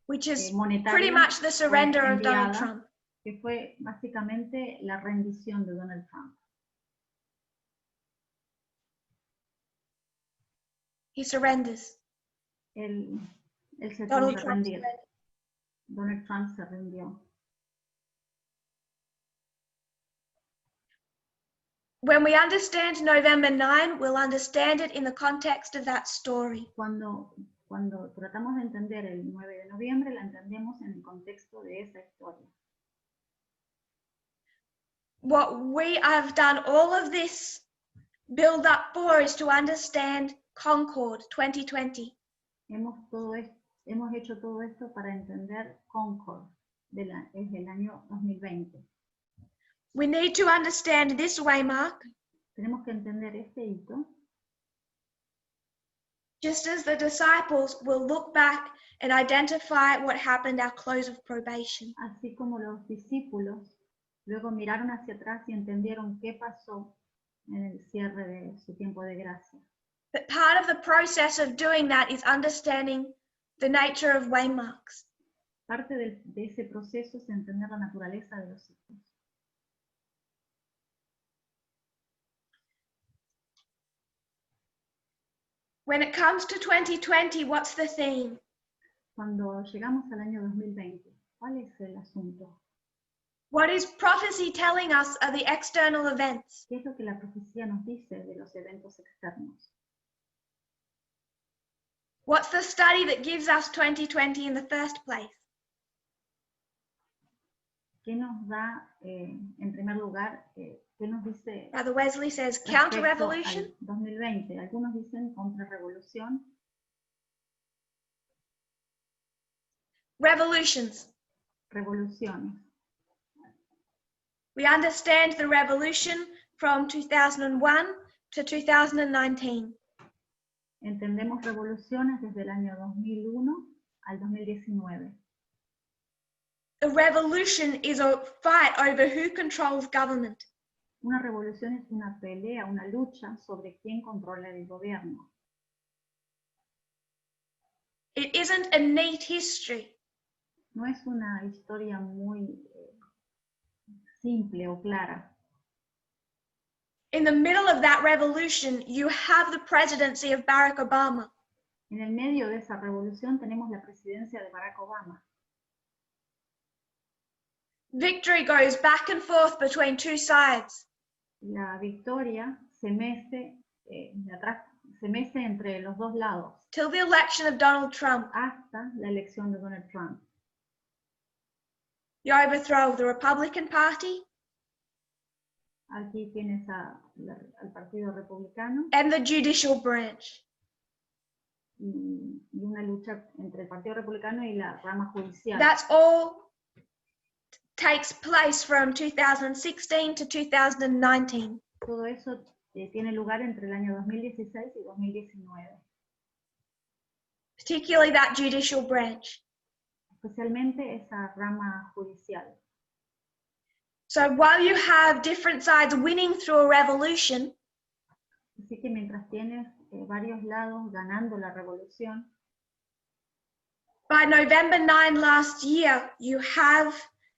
Which is monetaria pretty much the surrender fue of Donald enviada, Trump. que fue básicamente la rendición de Donald Trump. He surrenders. Él se tuvo Donald que Trump rendir. surrenders. Donald Trump se rindió. When we understand November 9, we'll understand it in the context of that story. Cuando tratamos de entender el 9 de noviembre, la entendemos en el contexto de esa historia. What we have done all of this build up for is to understand Concord 2020. Hemos hecho todo esto para entender Concord desde el año 2020. We need to understand this waymark, Tenemos que entender este hito, just as the disciples will look back and identify what happened at close of probation. así como los discípulos luego miraron hacia atrás y entendieron qué pasó en el cierre de su tiempo de gracia. But part of the process of doing that is understanding the nature of waymarks. Parte de ese proceso es entender la naturaleza de los hitos. When it comes to 2020, what's the theme? Cuando llegamos al año 2020, ¿cuál es el asunto? What is prophecy telling us are the external events? ¿Qué es lo que la profecía nos dice de los eventos externos? What's the study that gives us 2020 in the first place? ¿Qué nos da, en primer lugar, qué nos dice Brother Wesley says respecto counter-revolution. al 2020? Algunos dicen contrarrevolución, Revolutions. revoluciones. We understand the revolution from 2001 to 2019. Entendemos revoluciones desde el año 2001 al 2019. A revolution is a fight over who controls government. Una revolución es una pelea, una lucha sobre quién controla el gobierno. It isn't a neat history. No es una historia muy simple o clara. In the middle of that revolution, you have the presidency of Barack Obama. En el medio de esa revolución tenemos la presidencia de Barack Obama. Victory goes back and forth between two sides. La victoria se mece entre los dos lados Till the election of Donald Trump, hasta la elección de Donald Trump. the overthrow of the Republican Party Aquí tienes al Partido Republicano and the judicial branch. y una lucha entre el Partido Republicano y la rama judicial. That's all takes place from 2016 to 2019. Todo eso tiene lugar entre el año 2016 y 2019. Particularly that judicial branch. Especialmente esa rama judicial. So while you have different sides winning through a revolution, Así que mientras tienes varios lados ganando la revolución, By November 9 last year, you have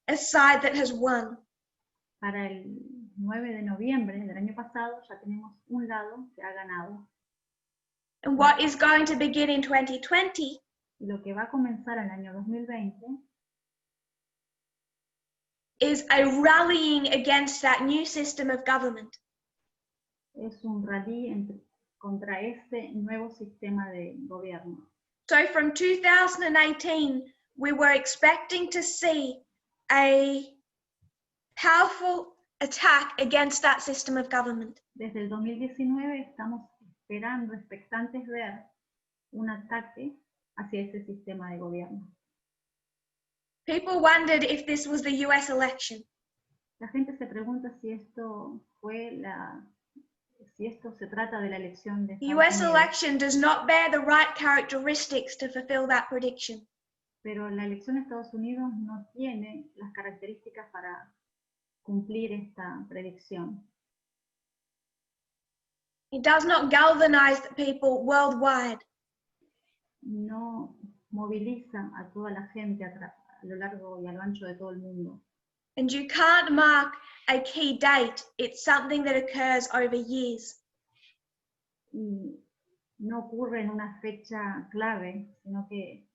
a side that has won. Para el 9 de noviembre del año pasado ya tenemos un lado que ha ganado. And what is going to begin in 2020 Y lo que va a comenzar en el año 2020 is a rallying against that new system of government. es un rally contra este nuevo sistema de gobierno. So from 2018, we were expecting to see a powerful attack against that system of government. Desde el 2019 estamos esperando, expectantes ver un ataque hacia ese sistema de gobierno. People wondered if this was the US election. La gente se pregunta si esto se trata de la elección de The Estados US Unidos. election does not bear the right characteristics to fulfill that prediction. Pero la elección de Estados Unidos no tiene las características para cumplir esta predicción. It does not galvanize the people worldwide. No moviliza a toda la gente a lo largo y a lo ancho de todo el mundo. And you can't mark a key date. It's something that occurs over years. Y no ocurre en una fecha clave, sino que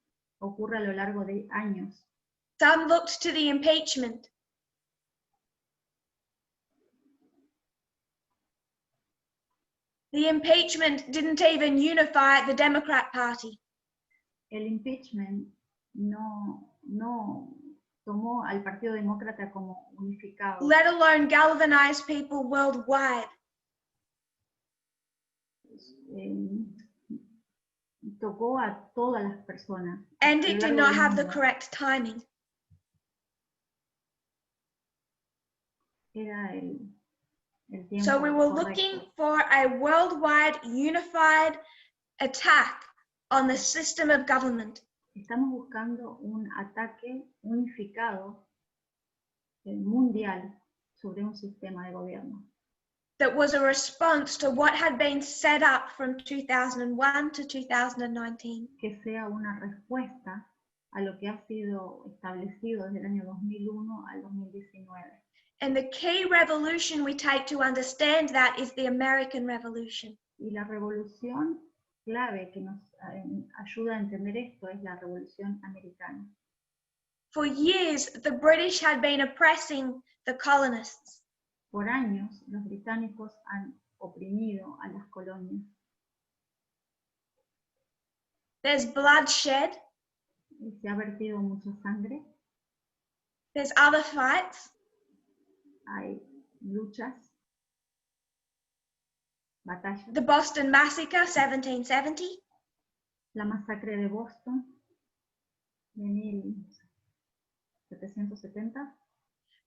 ocurre a lo largo de años. Some looked to the impeachment. The impeachment didn't even unify the Democrat Party. El impeachment no tomó al Partido Demócrata como unificado, Let alone galvanize people worldwide. tocó a todas las personas. And a lo it did largo not del have the mundo. correct timing. Era el tiempo So we were correcto. looking for a worldwide unified attack on the system of government. Estamos buscando un ataque unificado mundial sobre un sistema de gobierno That was a response to what had been set up from 2001 to 2019. que sea una respuesta a lo que ha sido establecido desde el año 2001 al 2019. And the key revolution we take to understand that is the American Revolution. Y la revolución clave que nos ayuda a entender esto es la revolución americana. For years, the British had been oppressing the colonists. Por años, los británicos han oprimido a las colonias. There's bloodshed, Se ha vertido mucha sangre, there's other fights, hay luchas, batallas. the Boston Massacre, 1770, La masacre de Boston de 1770.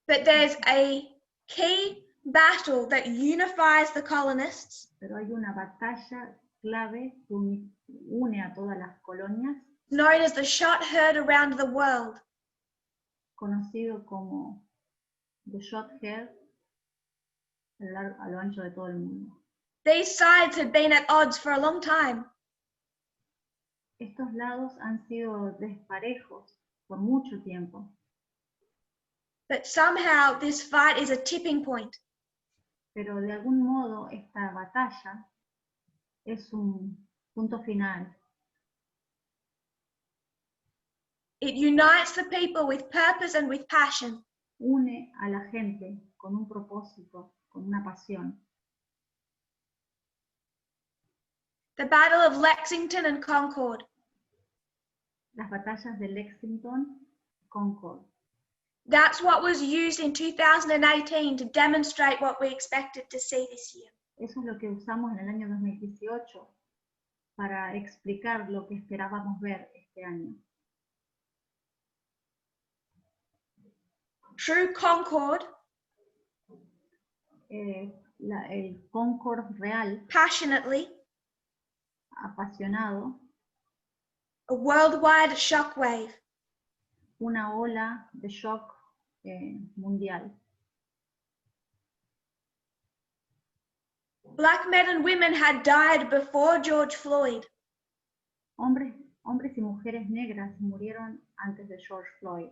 but there's a key battle that unifies the colonists, Pero hay una batalla clave que une a todas las colonias, known as the shot heard around the world. conocido como the shot heard a lo ancho de todo el mundo. These sides had been at odds for a long time. Estos lados han sido desparejos por mucho tiempo, But somehow this fight is a tipping point. pero de algún modo esta batalla es un punto final. It unites the people with purpose and with passion. Une a la gente con un propósito, con una pasión. The Battle of Lexington and Concord. Las batallas de Lexington, Concord. That's what was used in 2018 to demonstrate what we expected to see this year. Eso es lo que usamos en el año 2018 para explicar lo que esperábamos ver este año. True Concord, El Concord real, passionately, apasionado, a worldwide shockwave. una ola de shock mundial. Black men and women had died before George Floyd. Hombres hombres y mujeres negras murieron antes de George Floyd.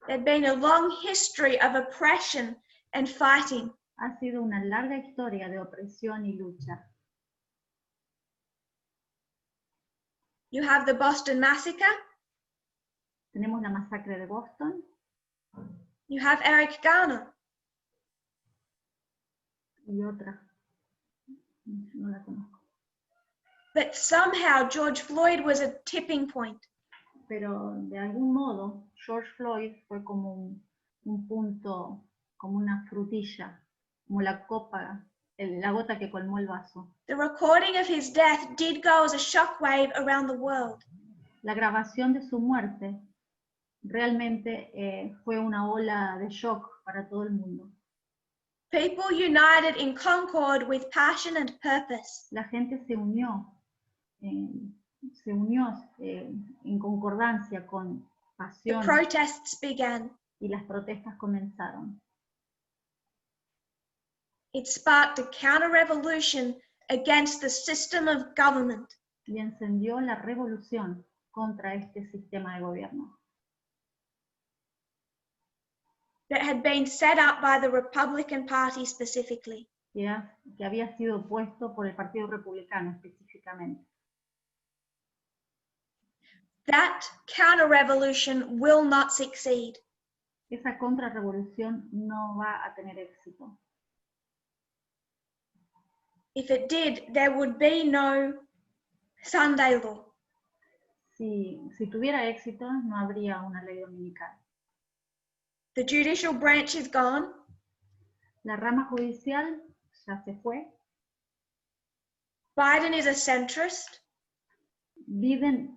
There'd been a long history of oppression and fighting. Ha sido una larga historia de opresión y lucha. You have the Boston Massacre. Tenemos la masacre de Boston. You have Eric Garner. Y otra. No la conozco. But somehow George Floyd was a tipping point. Pero de algún modo George Floyd fue como un punto, como una frutilla, como la copa, la gota que colmó el vaso. The recording of his death did go as a shockwave around the world. La grabación de su muerte realmente fue una ola de shock para todo el mundo. People united in Concord with passion and purpose. La gente se unió en concordancia con The pasión protests began. y las protestas comenzaron. It sparked a counter-revolution against the system of government. Y encendió la revolución contra este sistema de gobierno That had been set up by the Republican Party specifically. que había sido puesto por el Partido Republicano específicamente. That counter-revolution will not succeed. Esa contrarrevolución no va a tener éxito. If it did, there would be no Sunday law. Si tuviera éxito, no habría una ley dominical. The judicial branch is gone. La rama judicial ya se fue. Biden is a centrist. Biden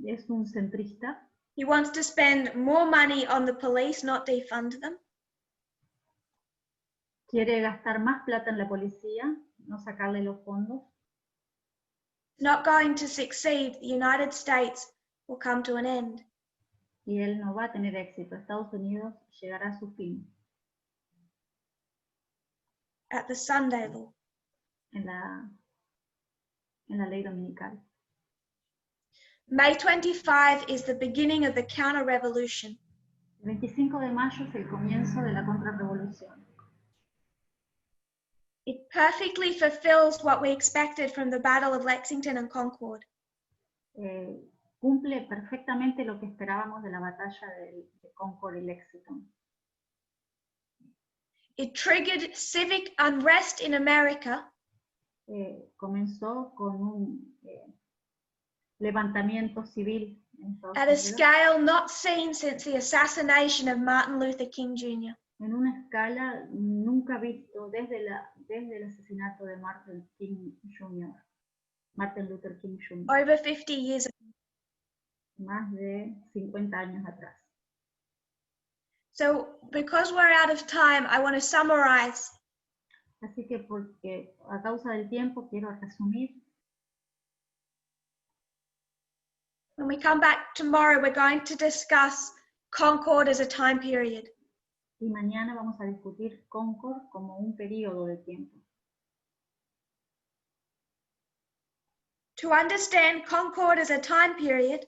es un centrista. He wants to spend more money on the police, not defund them. Quiere gastar más plata en la policía, no sacarle los fondos. Not going to succeed. The United States will come to an end. Y él no va a tener éxito. Estados Unidos llegará a su fin. At the Sunday law. En la ley dominical. May 25 is the beginning of the counter-revolution. El 25 de mayo es el comienzo de la contrarrevolución. It perfectly fulfills what we expected from the Battle of Lexington and Concord. Cumple perfectamente lo que esperábamos de la batalla de Concord y Lexington. It triggered civic unrest in America. Comenzó con un levantamiento civil en Estados At a Unidos, scale not seen since the assassination of Martin Luther King Jr. en una escala nunca visto desde el asesinato de Martin Luther King Jr., Over 50 years ago. más de 50 años atrás. So, because we're out of time, I want to summarize. Así que porque a causa del tiempo quiero resumir. When we come back tomorrow, we're going to discuss Concord as a time period. Y mañana vamos a discutir Concord como un periodo de tiempo. To understand Concord as a time period,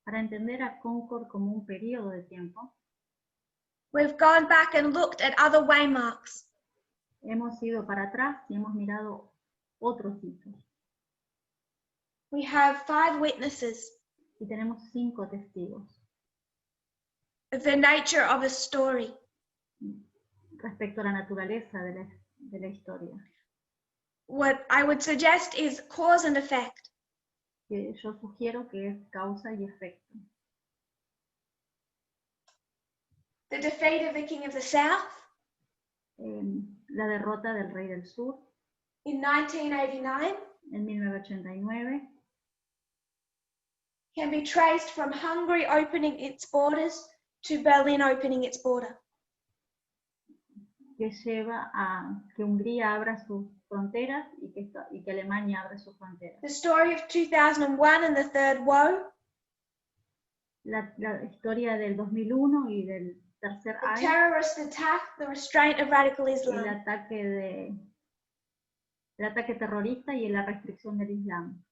Para entender a Concord como un periodo de tiempo, we've gone back and looked at other waymarks. hemos ido para atrás y hemos mirado otros hitos. We have 5 witnesses Y tenemos 5 testigos of the nature of a story. respecto a la naturaleza de la historia. What I would suggest is cause and effect. Que yo sugiero que es causa y efecto. The defeat of the King of the South La derrota del rey del sur in 1989 en 1989 can be traced from Hungary opening its borders to Berlin opening its border. que lleva a que Hungría abra sus fronteras y que Alemania abra sus fronteras. The story of 2001 and the Third Woe. La historia del 2001 y del tercer The año, terrorist attack, the restraint of radical el Islam. ataque terrorista y la restricción del Islam.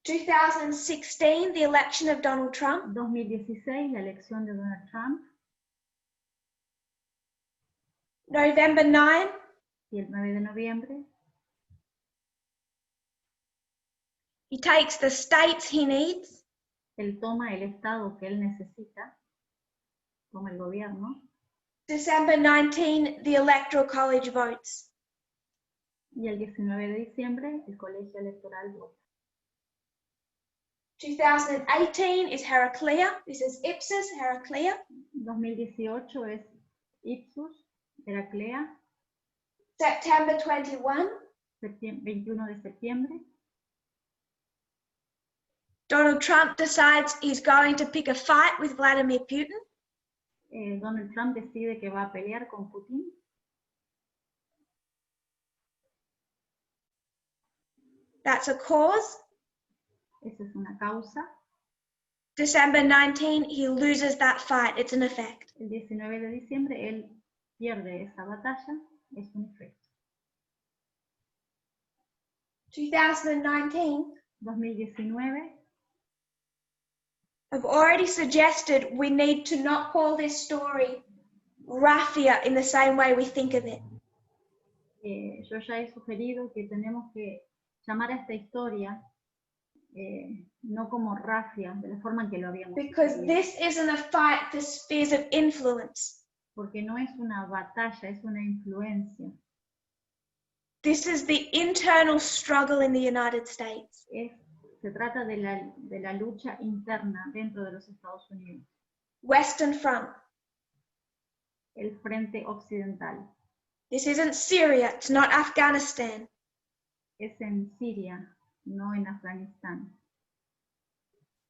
2016, the election of Donald Trump. 2016, la elección de Donald Trump. November 9, Y el 9 de noviembre, he takes the states he needs. él toma el estado que él necesita, toma el gobierno. December 19, the Electoral College votes. Y el 19 de diciembre, el colegio electoral vota. 2018 is Heraclea. This is Ipsos, Heraclea. 2018 es Ipsos, Heraclea. September 21, 21 de septiembre. Donald Trump decides he's going to pick a fight with Vladimir Putin. Donald Trump decide que va a pelear con Putin. That's a cause. Esa es una causa. December 19, he loses that fight. It's an effect. El 19 de diciembre él pierde esa batalla. Es un efecto. 2019, 2019. I've already suggested we need to not call this story raffia in the same way we think of it. Yo ya he sugerido que tenemos que llamar a esta historia no como rafia, de la forma en que lo habíamos Because sugerido. this isn't a fight for spheres of influence. Porque no es una batalla, es una influencia. This is the internal struggle in the United States. Se trata de la lucha interna dentro de los Estados Unidos. Western Front. El frente occidental. This isn't Syria, it's not Afghanistan. Es en Siria, no en Afganistán.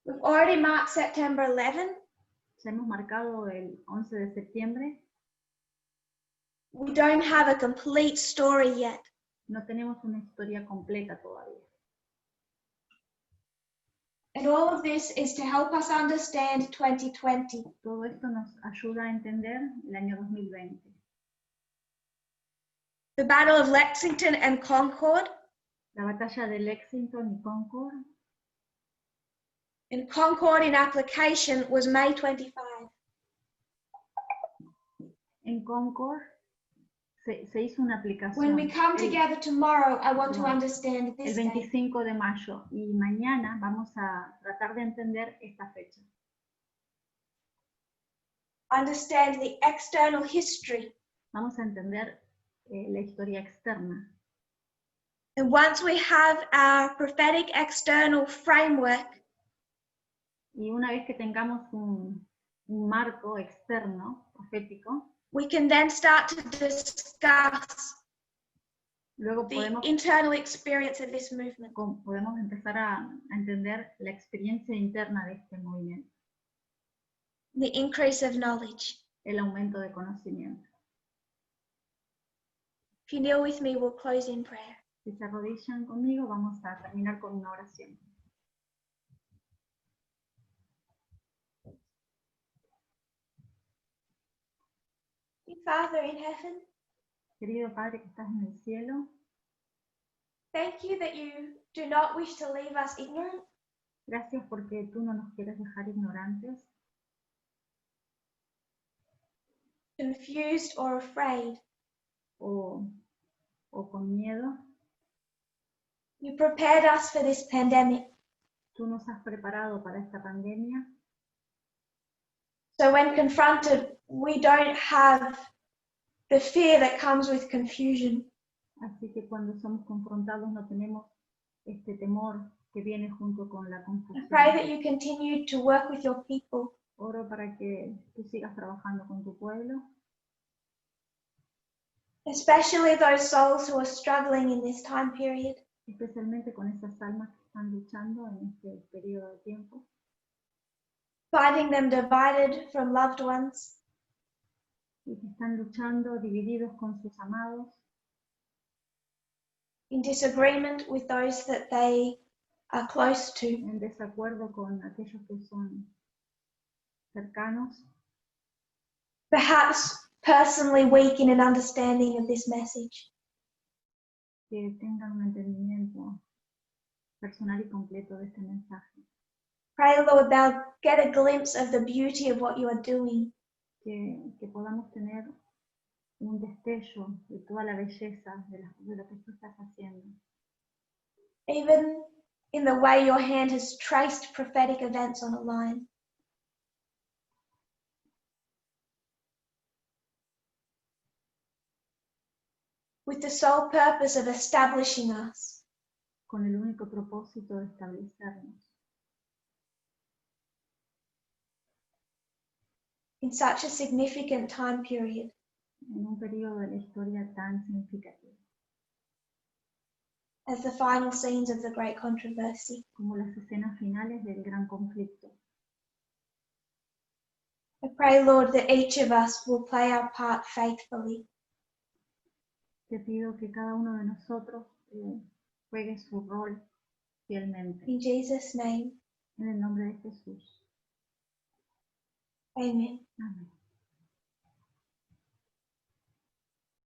We've already marked September 11. Ya hemos marcado el 11 de septiembre. We don't have a complete story yet. No tenemos una historia completa todavía. And all of this is to help us understand 2020. Todo esto nos ayuda a entender el año 2020. The Battle of Lexington and Concord. La batalla de Lexington y Concord. And Concord in application was May 25. En Concord se hizo una aplicación. When we come together tomorrow, I want to understand El this day. 25 de mayo. Y mañana vamos a tratar de entender esta fecha. Understand the external history. Vamos a entender la historia externa. And once we have our prophetic external framework, y una vez que tengamos un marco externo, profético, we can then start to discuss luego the podemos internal experience of this movement. podemos empezar a entender la experiencia interna de este movimiento. The increase of knowledge. El aumento de conocimiento. If you kneel with me, we'll close in prayer. Si se arrodillan conmigo, vamos a terminar con una oración. Father in heaven, Querido Padre que estás en el cielo, thank you that you do not wish to leave us ignorant. gracias porque tú no nos quieres dejar ignorantes, Confused or afraid. o con miedo. You prepared us for this pandemic. Tú nos has preparado para esta pandemia. So when confronted, we don't have the fear that comes with confusion. Así que cuando somos confrontados no tenemos este temor que viene junto con la I confusión. pray that you continue to work with your people. Oro para que tú sigas trabajando con tu pueblo, Especially those souls who are struggling in this time period. especialmente con esas almas que están luchando en este periodo de tiempo, Finding them divided from loved ones. y que están luchando divididos con sus amados, In disagreement with those that they are close to. en desacuerdo con aquellos que son cercanos, Perhaps personally weak in an understanding of this message. que tengan un entendimiento personal y completo de este mensaje. Pray, Lord, they'll get a glimpse of the beauty of what you are doing. Que podamos tener un destello de toda la belleza de lo que tú estás haciendo. Even in the way your hand has traced prophetic events on a line. With the sole purpose of establishing us. Con el único propósito de establecernos. In such a significant time period. En un periodo de la historia tan significativo. As the final scenes of the great controversy. Como las escenas finales del gran conflicto. I pray, Lord, that each of us will play our part faithfully. Te pido que cada uno de nosotros juegue su rol fielmente. In Jesus' name. En el nombre de Jesús. Amen. Amén.